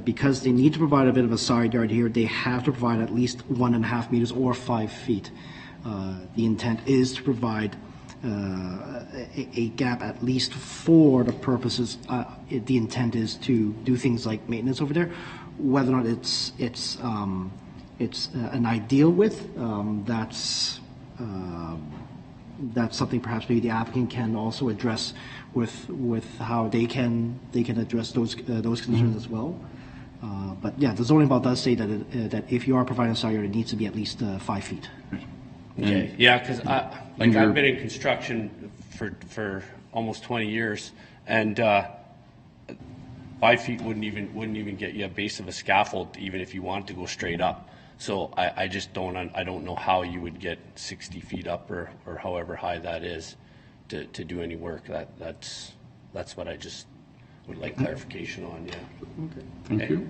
Because they need to provide a bit of a side yard here, they have to provide at least 1.5 meters or 5 feet. The intent is to provide a gap at least for the purposes, the intent is to do things like maintenance over there. Whether or not it's an ideal width, that's something perhaps maybe the applicant can also address with how they can address those concerns as well. But yeah, the zoning bylaw does say that if you are providing a side yard, it needs to be at least 5 feet. Okay. Yeah, because I've been in construction for almost 20 years, and 5 feet wouldn't even get you a base of a scaffold, even if you wanted to go straight up. So I just don't know how you would get 60 feet up or however high that is to do any work. That's what I just would like clarification on. Yeah. Okay. Thank you.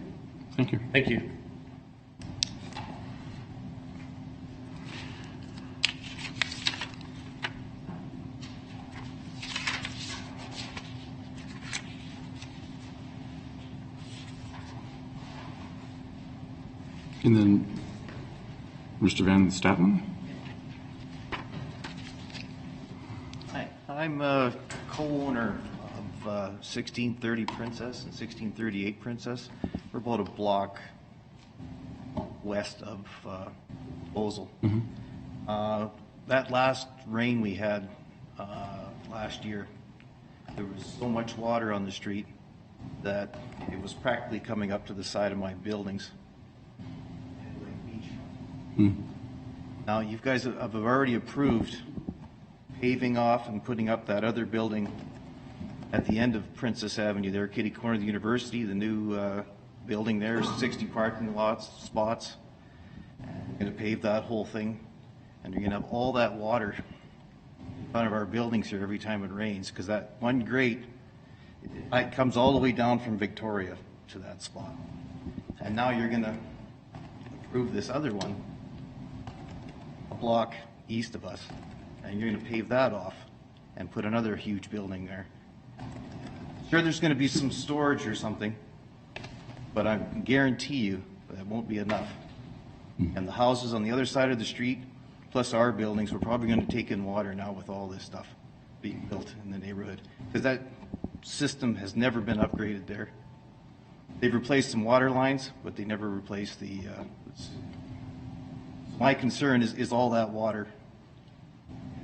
Thank you. Thank you. And then Mr. Van Statten. Hi, I'm a co-owner of 1630 Princess and 1638 Princess. We're about a block west of Bosel. Mm-hmm. That last rain we had last year, there was so much water on the street that it was practically coming up to the side of my buildings. Now, you guys have already approved paving off and putting up that other building at the end of Princess Avenue there, kitty corner of the university, the new building there, 60 parking spots. You're going to pave that whole thing, and you're going to have all that water in front of our buildings here every time it rains, because that one grate, it comes all the way down from Victoria to that spot. And now you're going to approve this other one, a block east of us, and you're going to pave that off and put another huge building there. Sure, there's going to be some storage or something, but I guarantee you that won't be enough. And the houses on the other side of the street, plus our buildings, we're probably going to take in water now with all this stuff being built in the neighborhood. Because that system has never been upgraded there. They've replaced some water lines, but they never replaced the, my concern is all that water.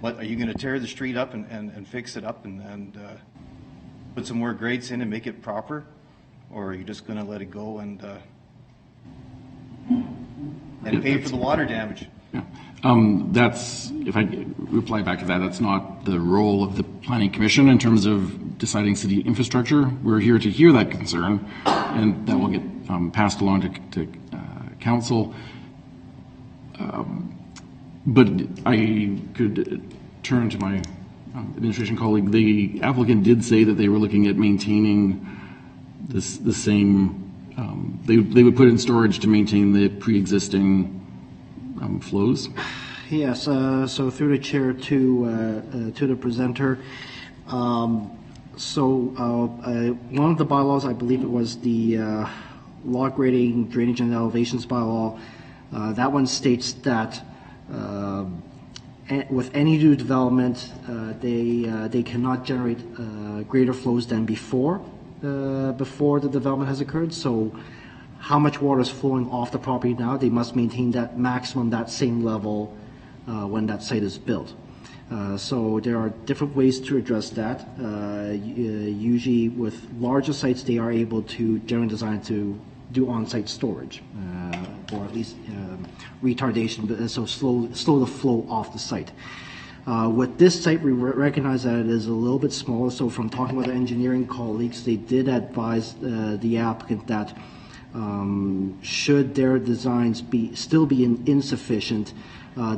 What, are you going to tear the street up and fix it up and put some more grates in and make it proper? Or are you just going to let it go and pay for the water damage? Yeah. That's, if I reply back to that, that's not the role of the Planning Commission in terms of deciding city infrastructure. We're here to hear that concern, and that will get passed along to council. But I could turn to my administration colleague. The applicant did say that they were looking at maintaining the same, they would put in storage to maintain the pre-existing flows. Yes, so through the chair to the presenter. One of the bylaws, I believe it was the law grading, drainage and elevations bylaw, that one states that with any new development, they cannot generate greater flows than before the development has occurred. So how much water is flowing off the property now, they must maintain that maximum, that same level when that site is built. So there are different ways to address that. Usually with larger sites, they are able to generally design to do on-site storage, or at least retardation, so slow the flow off the site. With this site, we recognize that it is a little bit smaller, so from talking with our engineering colleagues, they did advise the applicant that should their designs still be insufficient,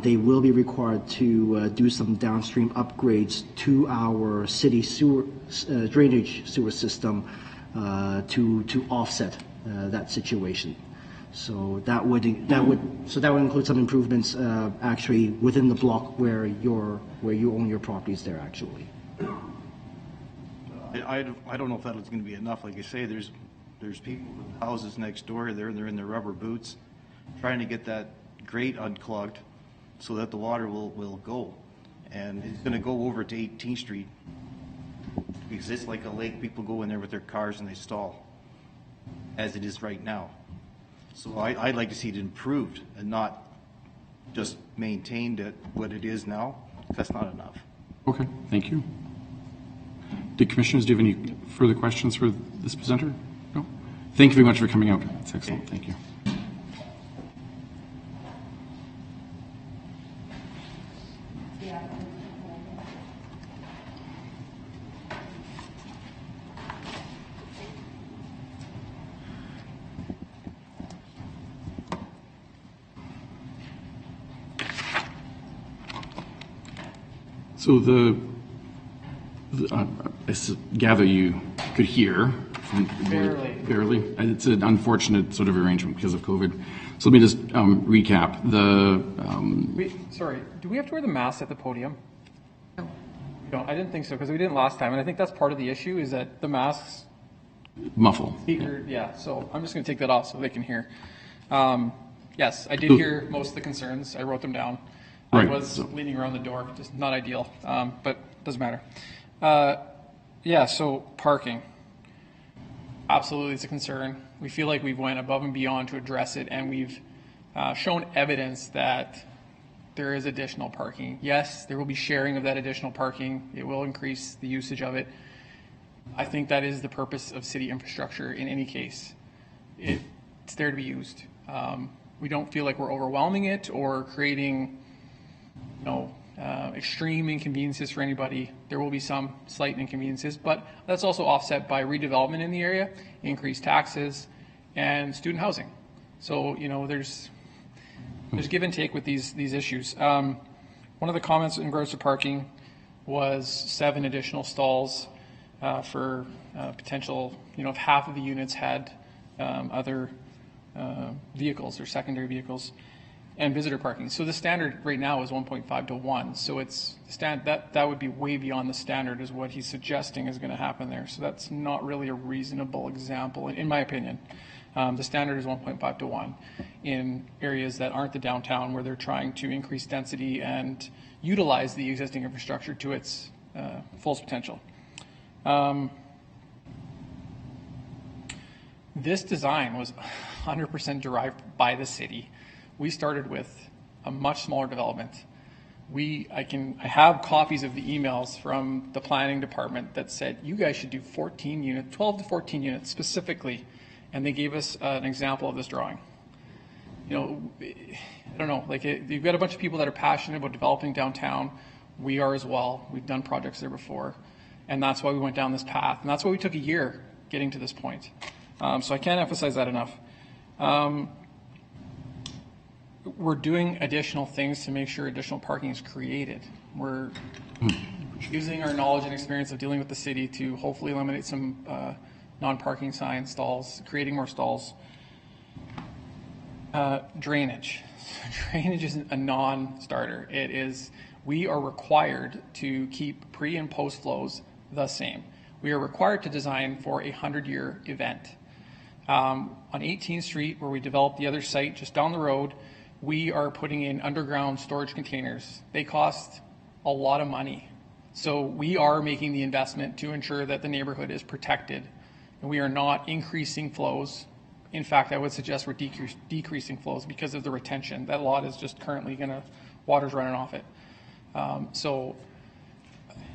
they will be required to do some downstream upgrades to our city sewer drainage sewer system to offset that situation. So that would include some improvements actually within the block where you own your properties there actually. I don't know if that was going to be enough. Like I say, there's people with houses next door. They're in their rubber boots, trying to get that grate unclogged so that the water will go, and it's going to go over to 18th Street. It exists like a lake. People go in there with their cars and they stall, as it is right now. So I'd like to see it improved and not just maintained at what it is now. That's not enough. Okay, thank you. Did commissioners, do you have any further questions for this presenter? No? Thank you very much for coming out. It's excellent. Thank you. So I gather you could hear. Barely. It's an unfortunate sort of arrangement because of COVID. So let me just recap. Sorry, do we have to wear the mask at the podium? No, I didn't think so because we didn't last time, and I think that's part of the issue is that the masks muffle. Speaker, yeah. So I'm just going to take that off so they can hear. Yes, I did hear most of the concerns. I wrote them down. Right. I was leaning around the door, just not ideal, but doesn't matter. Yeah, so parking. Absolutely, it's a concern. We feel like we've went above and beyond to address it, and we've shown evidence that there is additional parking. Yes, there will be sharing of that additional parking. It will increase the usage of it. I think that is the purpose of city infrastructure in any case. It's there to be used. We don't feel like we're overwhelming it or creating extreme inconveniences for anybody. There will be some slight inconveniences, but that's also offset by redevelopment in the area, increased taxes, and student housing. So, there's give and take with these issues. One of the comments in regards to parking was 7 additional stalls for potential, if half of the units had other vehicles or secondary vehicles. And visitor parking. So the standard right now is 1.5 to 1. So it's that would be way beyond the standard is what he's suggesting is going to happen there. So that's not really a reasonable example, in my opinion. The standard is 1.5 to 1 in areas that aren't the downtown where they're trying to increase density and utilize the existing infrastructure to its fullest potential. This design was 100% derived by the city. We started with a much smaller development. I have copies of the emails from the planning department that said, you guys should do 12 to 14 units specifically. And they gave us an example of this drawing. You know, I don't know, like you've got a bunch of people that are passionate about developing downtown. We are as well. We've done projects there before. And that's why we went down this path. And that's why we took a year getting to this point. So I can't emphasize that enough. We're doing additional things to make sure additional parking is created. We're using our knowledge and experience of dealing with the city to hopefully eliminate some non-parking sign stalls, creating more stalls. Drainage. Drainage is a non-starter. We are required to keep pre and post flows the same. We are required to design for a 100-year event. On 18th Street, where we developed the other site just down the road, we are putting in underground storage containers. They cost a lot of money. So we are making the investment to ensure that the neighborhood is protected. And we are not increasing flows. In fact, I would suggest we're decreasing flows because of the retention. That lot is just currently water's running off it. So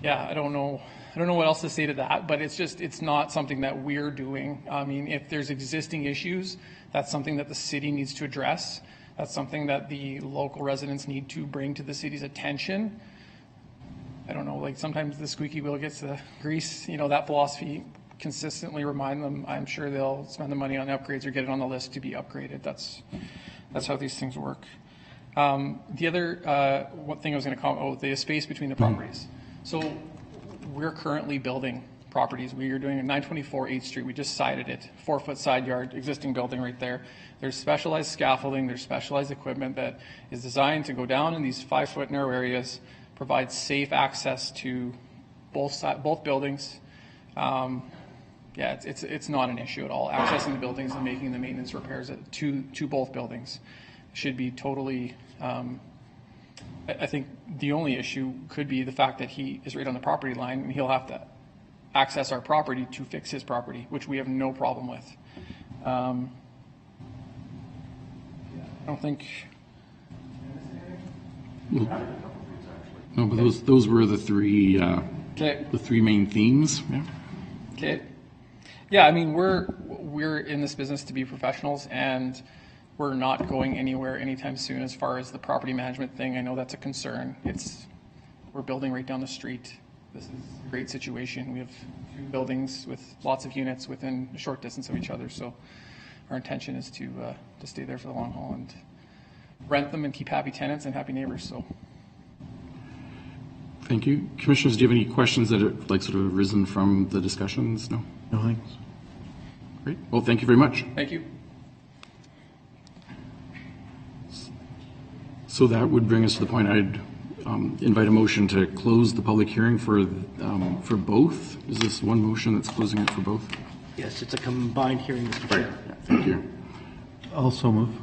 yeah, I don't know what else to say to that, but it's not something that we're doing. I mean, if there's existing issues, that's something that the city needs to address. That's something that the local residents need to bring to the city's attention. I don't know, like sometimes the squeaky wheel gets the grease, that philosophy. Consistently remind them. I'm sure they'll spend the money on upgrades or get it on the list to be upgraded. That's how these things work. The other one thing I was going to comment, the space between the properties. So we're currently building properties. We are doing a 924 8th Street. We just sided it, 4-foot side yard, existing building right there. There's specialized scaffolding. There's specialized equipment that is designed to go down in these 5-foot narrow areas, provide safe access to both buildings. Yeah, it's not an issue at all. Accessing the buildings and making the maintenance repairs to both buildings should be totally. I think the only issue could be the fact that he is right on the property line and he'll have to access our property to fix his property, which we have no problem with. I don't think. No, but those were the three. Okay. The three main themes. Yeah. Okay. Yeah, I mean, we're in this business to be professionals, and we're not going anywhere anytime soon as far as the property management thing. I know that's a concern. We're building right down the street. This is a great situation. We have 2 buildings with lots of units within a short distance of each other. So our intention is to stay there for the long haul and rent them and keep happy tenants and happy neighbors. So. Thank you. Commissioners, do you have any questions that have sort of arisen from the discussions? No? No, thanks. Great. Well, thank you very much. Thank you. So that would bring us to the point I'd invite a motion to close the public hearing for both. Is this one motion that's closing it for both? Yes, it's a combined hearing, Mr. Chair. Right. Thank you. Also move.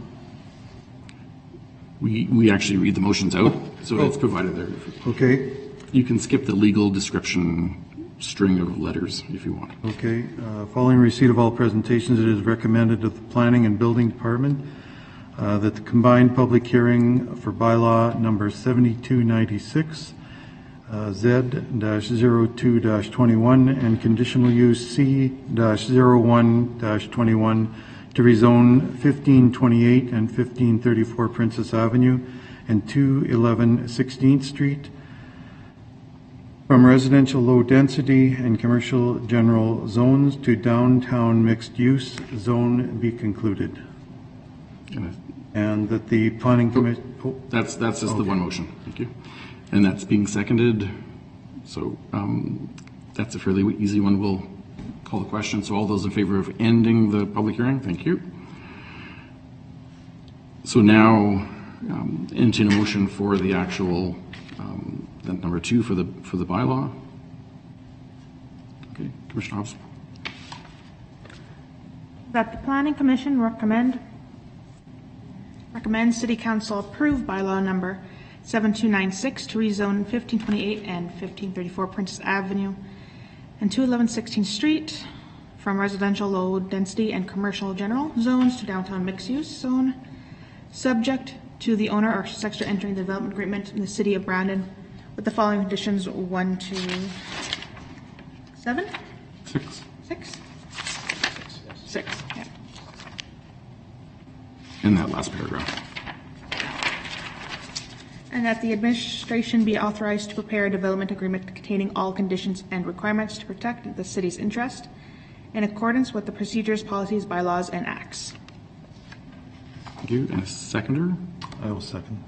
We actually read the motions out, so it's provided there. Okay. You can skip the legal description string of letters if you want. Okay. Following receipt of all presentations, it is recommended to the Planning and Building Department that the combined public hearing for bylaw number 7296, Z-02-21, and conditional use C-01-21 to rezone 1528 and 1534 Princess Avenue and 211 16th Street from residential low density and commercial general zones to downtown mixed use zone be concluded. And that the planning commission. That's just the one motion. Thank you. And that's being seconded. So that's a fairly easy one. We'll call the question. So all those in favor of ending the public hearing, thank you. So now into a motion for the actual number 2 for the bylaw. Okay, Commissioner Hobbs. That the Planning Commission recommends City Council approve bylaw number 7296 to rezone 1528 and 1534 Princess Avenue and 211 16th Street from residential low density and commercial general zones to downtown mixed use zone, subject to the owner or successor entering the development agreement in the city of Brandon with the following conditions: 1 to 7? 6. 6? 6, yeah. In that last paragraph. And that the administration be authorized to prepare a development agreement containing all conditions and requirements to protect the city's interest in accordance with the procedures, policies, bylaws, and acts. Thank you. And a seconder? I will second.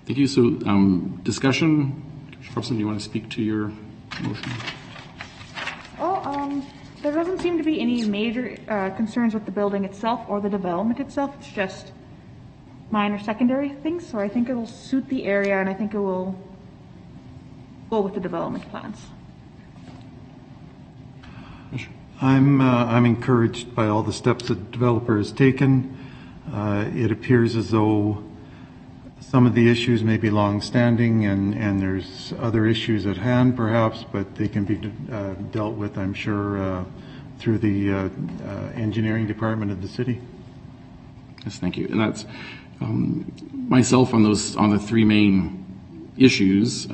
Thank you. So, discussion. Commissioner Robson, do you want to speak to your motion? There doesn't seem to be any major concerns with the building itself or the development itself. It's just minor secondary things. So I think it will suit the area, and I think it will go with the development plans. I'm encouraged by all the steps the developer has taken. It appears as though some of the issues may be long-standing and there's other issues at hand perhaps, but they can be dealt with, I'm sure, through the engineering department of the city. Yes, thank you. And that's myself on the three main issues.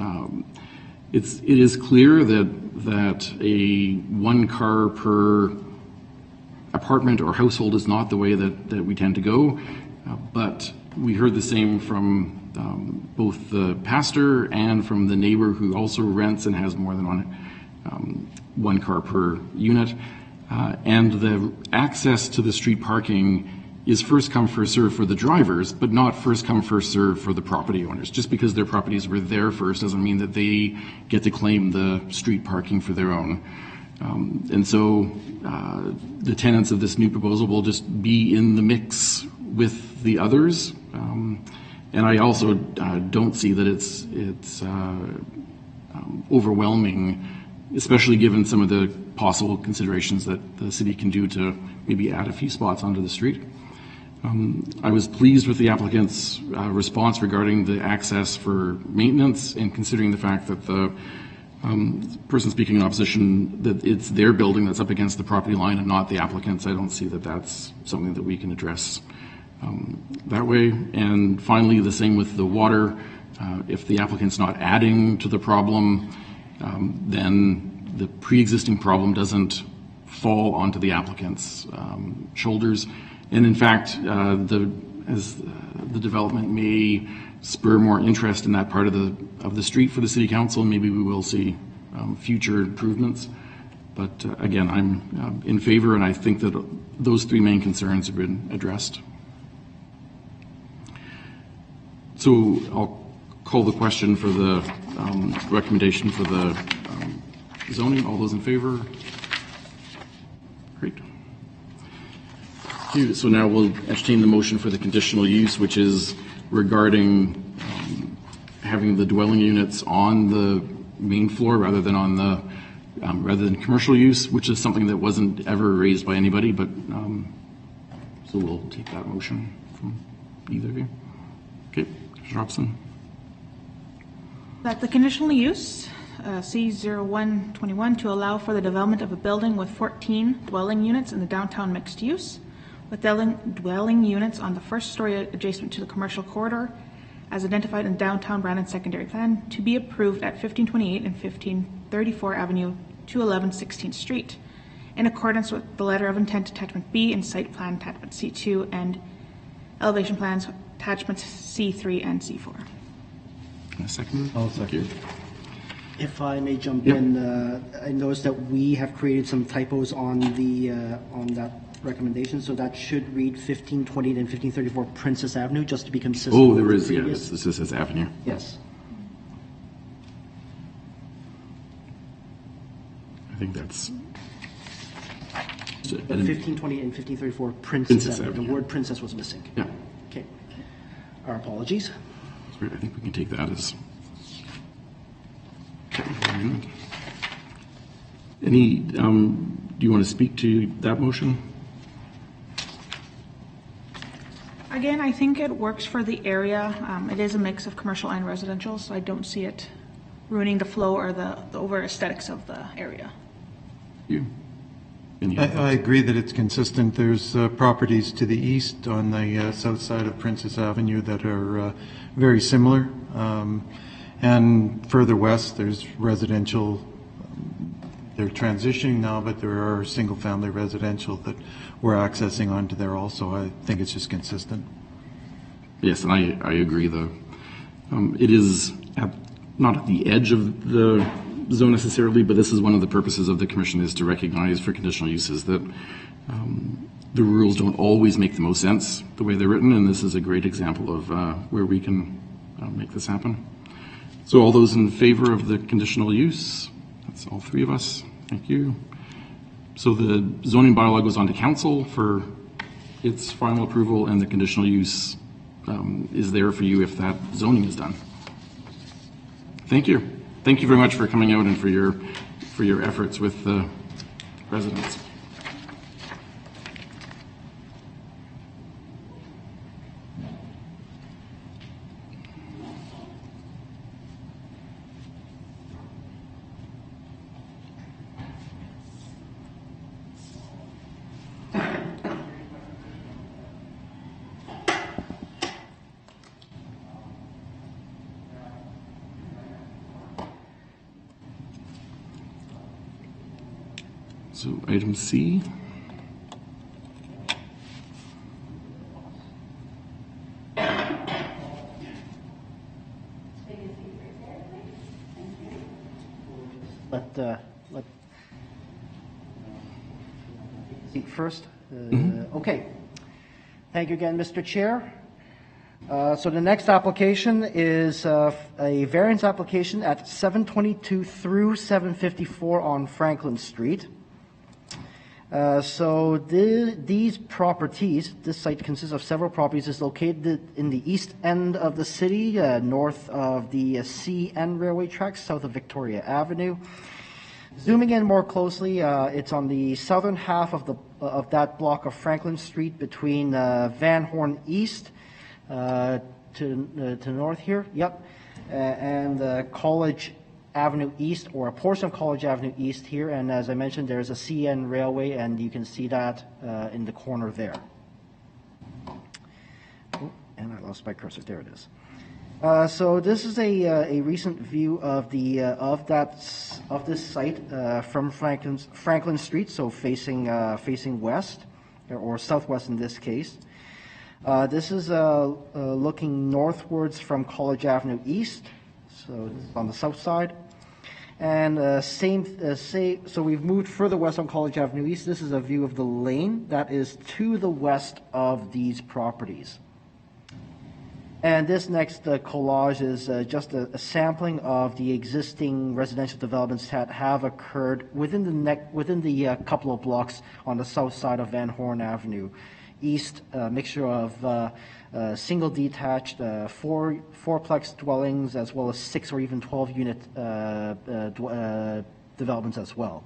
It is clear that a one car per apartment or household is not the way that we tend to go, but we heard the same from both the pastor and from the neighbor who also rents and has more than one car per unit. And the access to the street parking is first come, first serve for the drivers, but not first come, first serve for the property owners. Just because their properties were there first doesn't mean that they get to claim the street parking for their own. And so the tenants of this new proposal will just be in the mix with the others. And I also don't see that it's overwhelming, especially given some of the possible considerations that the city can do to maybe add a few spots onto the street. I was pleased with the applicant's response regarding the access for maintenance, and considering the fact that the person speaking in opposition, that it's their building that's up against the property line and not the applicant's. I don't see that that's something that we can address that way. And finally, the same with the water. If the applicant's not adding to the problem, then the pre-existing problem doesn't fall onto the applicant's shoulders. And in fact, as the development may spur more interest in that part of the street for the city council, maybe we will see future improvements. But again, I'm in favor, and I think that those three main concerns have been addressed. So I'll call the question for the recommendation for the zoning. All those in favor? Great. Thank you. So now we'll entertain the motion for the conditional use, which is regarding having the dwelling units on the main floor rather than on the rather than commercial use, which is something that wasn't ever raised by anybody. But so we'll take that motion from either of you. Okay, Commissioner Robson. That the conditional use, C0121, to allow for the development of a building with 14 dwelling units in the downtown mixed use, with dwelling units on the first story adjacent to the commercial corridor, as identified in downtown Brandon secondary plan, to be approved at 1528 and 1534 Avenue, 211 16th Street, in accordance with the letter of intent attachment B and site plan attachment C2 and elevation plans attachments C3 and C4. A second? I'll second. If I may jump in, I noticed that we have created some typos on the on that recommendation, so that should read 1528 and 1534 Princess Avenue, just to be consistent. Oh, there is, yeah, this is Avenue. Yes. I think that's... 1528 and 1534 Princess Avenue. The word princess was missing. Yeah. Okay. Our apologies. I think we can take that as... Any, do you want to speak to that motion? Again, I think it works for the area. It is a mix of commercial and residential, so I don't see it ruining the flow or the over aesthetics of the area. You? I agree that it's consistent. There's properties to the east on the south side of Princess Avenue that are very similar. And further west, there's residential. They're transitioning now, but there are single-family residential that we're accessing onto there also. I think it's just consistent. Yes, and I agree. It is not at the edge of the zone necessarily, but this is one of the purposes of the commission, is to recognize for conditional uses that the rules don't always make the most sense the way they're written, and this is a great example of where we can make this happen. So all those in favor of the conditional use? That's all three of us. Thank you. So the zoning bylaw goes on to council for its final approval, and the conditional use is there for you if that zoning is done. Thank you. Thank you very much for coming out and for your efforts with the residents. So item C. Let seat first. Okay. Thank you again, Mr. Chair. So the next application is a variance application at 722 through 754 on Franklin Street. These properties, this site consists of several properties, is located in the east end of the city, north of the CN railway tracks, south of Victoria Avenue. Zooming in more closely, it's on the southern half of that block of Franklin Street between Van Horn East to north here, yep, and College Avenue East, or a portion of College Avenue East here, and as I mentioned, there's a CN railway, and you can see that in the corner there. Oh, and I lost my cursor. There it is. So this is a recent view of the of this site from Franklin Street, so facing west or southwest in this case. This is looking northwards from College Avenue East, so this is on the south side. And so we've moved further west on College Avenue East. This is a view of the lane that is to the west of these properties. And this next collage is just a sampling of the existing residential developments that have occurred within the couple of blocks on the south side of Van Horn Avenue East. Mixture of single detached, fourplex dwellings, as well as 6 or even 12 unit developments as well.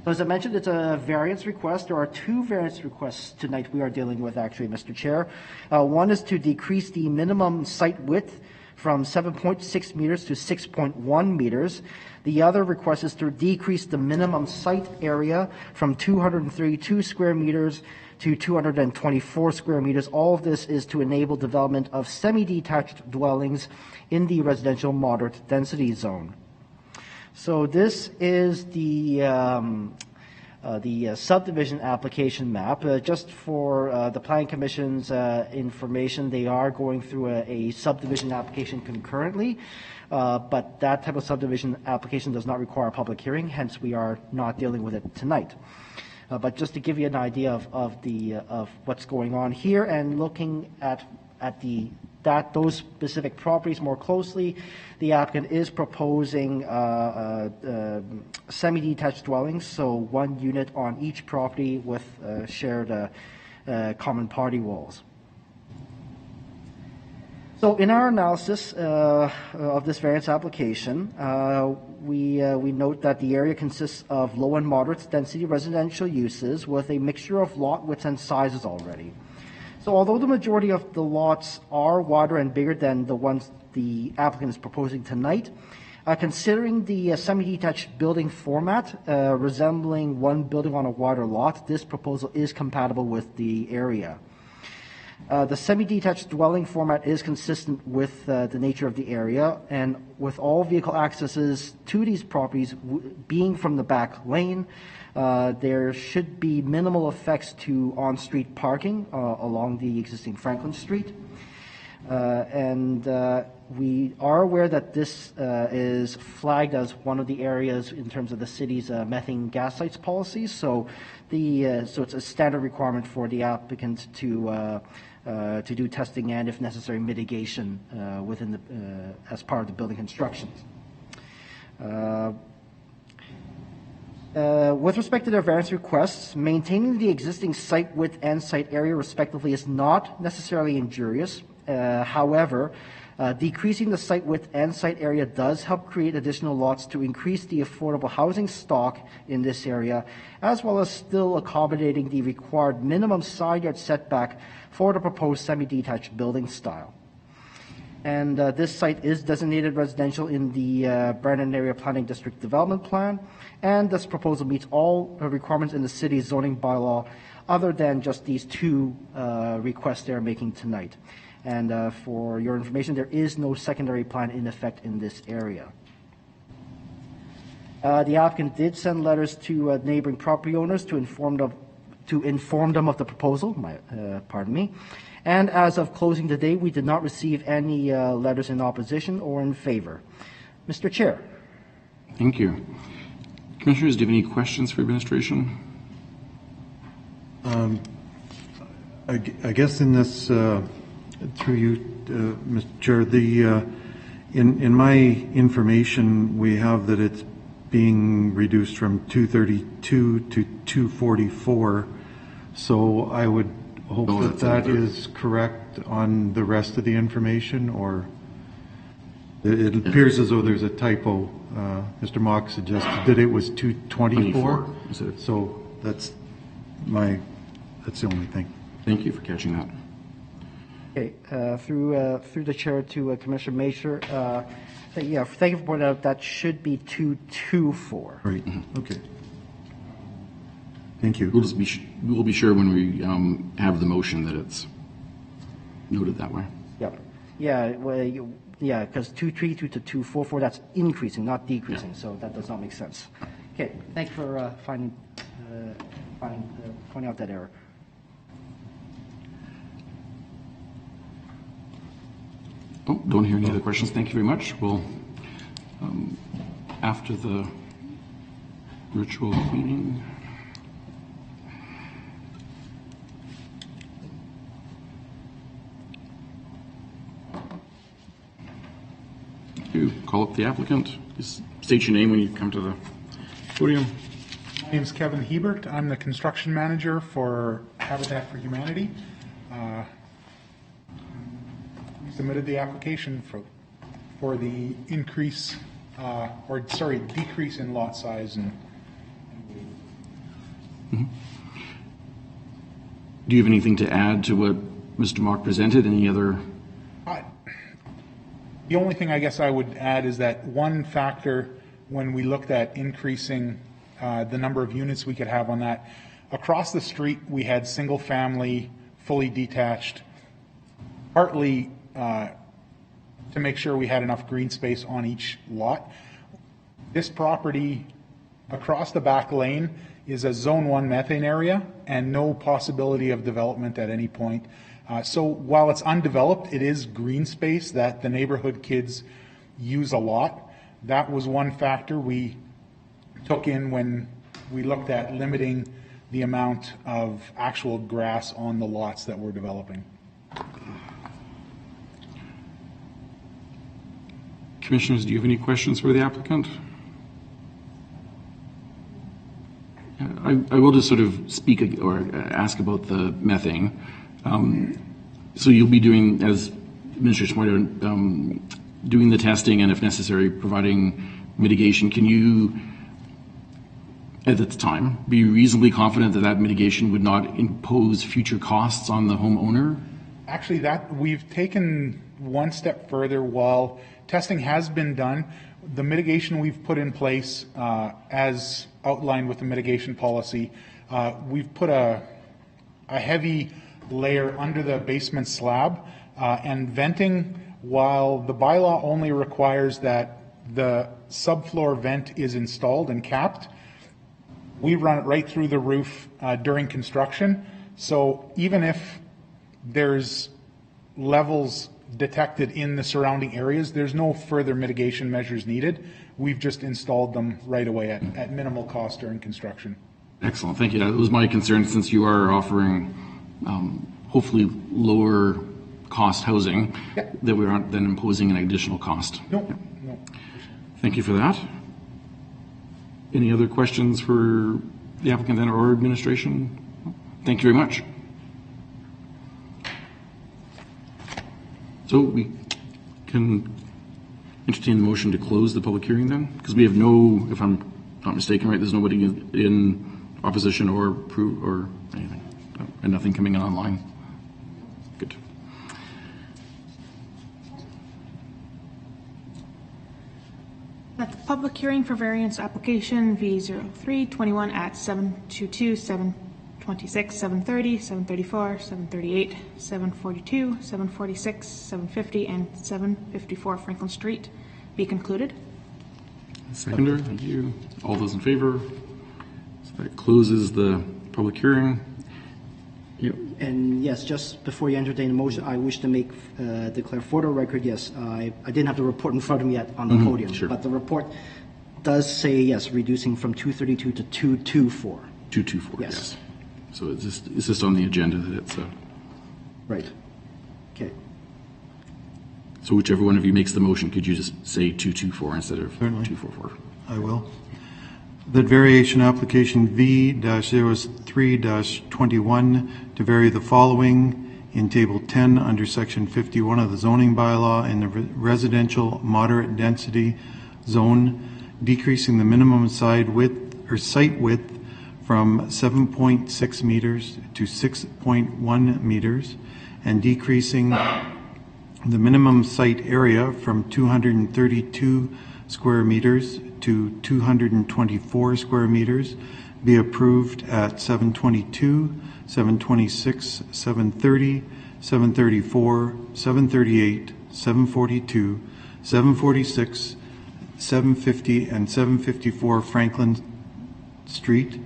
So as I mentioned, it's a variance request. There are 2 variance requests tonight we are dealing with, actually, Mr. Chair. One is to decrease the minimum site width from 7.6 meters to 6.1 meters. The other request is to decrease the minimum site area from 232 square meters to 224 square meters. All of this is to enable development of semi-detached dwellings in the residential moderate density zone. So this is the subdivision application map. Just for the Planning Commission's information, they are going through a subdivision application concurrently, but that type of subdivision application does not require a public hearing, hence we are not dealing with it tonight. But just to give you an idea of what's going on here, and looking at those specific properties more closely, the applicant is proposing semi-detached dwellings, so 1 unit on each property with shared common party walls. So in our analysis of this variance application, we note that the area consists of low and moderate density residential uses with a mixture of lot widths and sizes already. So although the majority of the lots are wider and bigger than the ones the applicant is proposing tonight, considering the semi-detached building format resembling one building on a wider lot, this proposal is compatible with the area. The semi-detached dwelling format is consistent with the nature of the area, and with all vehicle accesses to these properties being from the back lane, there should be minimal effects to on-street parking along the existing Franklin Street. We are aware that this is flagged as one of the areas in terms of the city's methane gas sites policies. So it's a standard requirement for the applicant to do testing and, if necessary, mitigation within the as part of the building construction. With respect to their variance requests, maintaining the existing site width and site area respectively is not necessarily injurious. However, decreasing the site width and site area does help create additional lots to increase the affordable housing stock in this area, as well as still accommodating the required minimum side yard setback for the proposed semi-detached building style. And this site is designated residential in the Brandon Area Planning District Development Plan, and this proposal meets all requirements in the city's zoning bylaw other than just these two requests they're making tonight. And for your information, there is no secondary plan in effect in this area. The applicant did send letters to neighboring property owners to inform them of the proposal. Pardon me. And as of closing today, we did not receive any letters in opposition or in favor. Mr. Chair. Thank you. Commissioners, do you have any questions for administration? I guess in this, through you, Mr. Chair, in my information, we have that it's being reduced from 232 to 244. So I would hope that is correct on the rest of the information, or it appears as though there's a typo. Mr. Mock suggested that it was 224. So that's the only thing. Thank you for catching that. Okay, through the chair to Commissioner Masher, yeah, thank you for pointing out that should be 224. Right. Okay. Thank you. We'll be sure when we have the motion that it's noted that way. Yep. Yeah. Well, yeah, because 232 to 244, that's increasing, not decreasing. Yeah. So that does not make sense. Okay. Thank you for pointing out that error. Oh, don't hear any other questions. Thank you very much. We'll, after the virtual meeting. You call up the applicant. Just state your name when you come to the podium. My name is Kevin Hebert. I'm the construction manager for Habitat for Humanity. We submitted the application for the increase, decrease in lot size and. Mm-hmm. Do you have anything to add to what Mr. Mock presented? Any other? The only thing I guess I would add is that one factor when we looked at increasing the number of units we could have on that, across the street we had single family, fully detached, partly to make sure we had enough green space on each lot. This property across the back lane is a zone 1 methane area and no possibility of development at any point. So while it's undeveloped, it is green space that the neighborhood kids use a lot. That was one factor we took in when we looked at limiting the amount of actual grass on the lots that we're developing. Commissioners, do you have any questions for the applicant? I will just sort of speak or ask about the methane. So you'll be doing, as administration pointed out, doing the testing and if necessary, providing mitigation, can you, at the time, be reasonably confident that that mitigation would not impose future costs on the homeowner? Actually, that we've taken one step further. While testing has been done, the mitigation we've put in place, as outlined with the mitigation policy, we've put a heavy layer under the basement slab and venting. While the bylaw only requires that the subfloor vent is installed and capped, we run it right through the roof during construction. So even if there's levels detected in the surrounding areas, there's no further mitigation measures needed. We've just installed them right away at minimal cost during construction. Excellent, thank you. That was my concern, since you are offering hopefully lower cost housing, that we aren't then imposing an additional cost. No. Thank you for that. Any other questions for the applicant then or administration? Thank you very much. So we can entertain the motion to close the public hearing then? Because we have no, if I'm not mistaken, right, there's nobody in opposition or approve or anything, and nothing coming in online. Good. At the public hearing for variance application V0321 at 722, 726, 730, 734, 738, 742, 746, 750, and 754 Franklin Street be concluded. Seconder, thank you. All those in favor? So that closes the public hearing. And yes, just before you entertain the motion, I wish to declare for the record, yes, I didn't have the report in front of me yet on the podium, sure. But the report does say, yes, reducing from 232 to 224. 224, yes. So it's just on the agenda that it's right. Okay. So whichever one of you makes the motion, could you just say 224 instead of Certainly. 244? I will. That variation application V-03-21 to vary the following in Table 10 under Section 51 of the zoning bylaw in the residential moderate density zone, decreasing the minimum site width from 7.6 meters to 6.1 meters and decreasing the minimum site area from 232 square meters to 224 square meters be approved at 722, 726, 730, 734, 738, 742, 746, 750, and 754 Franklin Street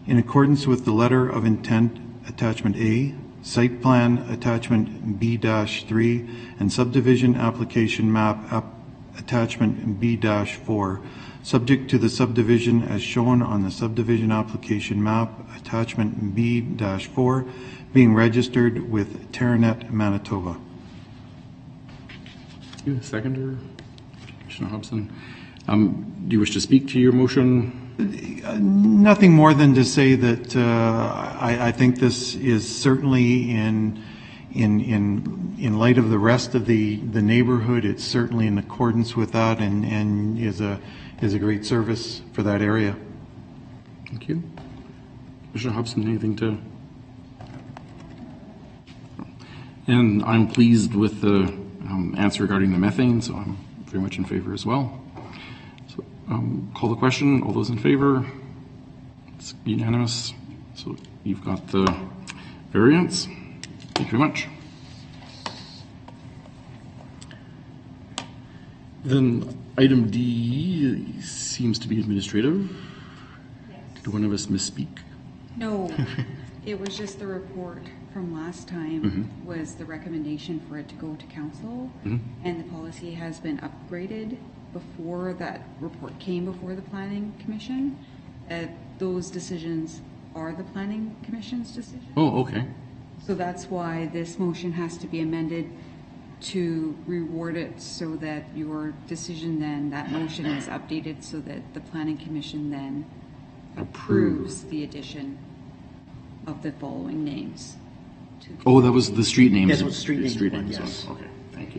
in accordance with the letter of intent attachment A, site plan attachment B-3, and subdivision application map attachment B-4, subject to the subdivision as shown on the subdivision application map attachment B-4 being registered with Terranet, Manitoba. Seconder, Commissioner Hobson. Do you wish to speak to your motion? Nothing more than to say that I think this is certainly in light of the rest of the neighborhood, it's certainly in accordance with that and is a great service for that area. Thank you. Commissioner Hobson, anything to? And I'm pleased with the answer regarding the methane, so I'm very much in favor as well. So call the question. All those in favor? It's unanimous. So you've got the variance. Thank you very much. Then item D seems to be administrative. Yes. Did one of us misspeak? No, it was just the report from last time was the recommendation for it to go to council, and the policy has been upgraded before that report came before the Planning Commission. Those decisions are the Planning Commission's decision. Oh, okay. So that's why this motion has to be amended to reward it so that your decision then, that motion is updated so that the Planning Commission then approves the addition of the following names. Oh, that was the street names. Yes, it was street names. Yes. Yes. Okay, thank you.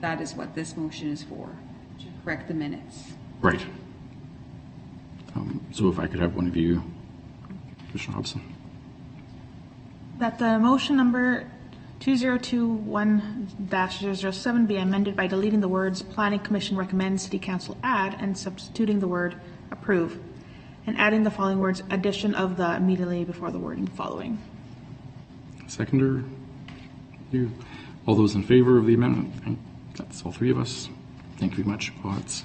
That is what this motion is for, to correct the minutes. Right. So if I could have one of you, Commissioner Hobson. That the motion number 2021-007 be amended by deleting the words Planning Commission recommends City Council add and substituting the word approve, and adding the following words addition of the immediately before the wording following. Seconder? You. All those in favor of the amendment? That's all three of us. Thank you very much. Oh, that's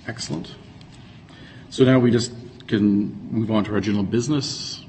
excellent. So now we just can move on to our general business.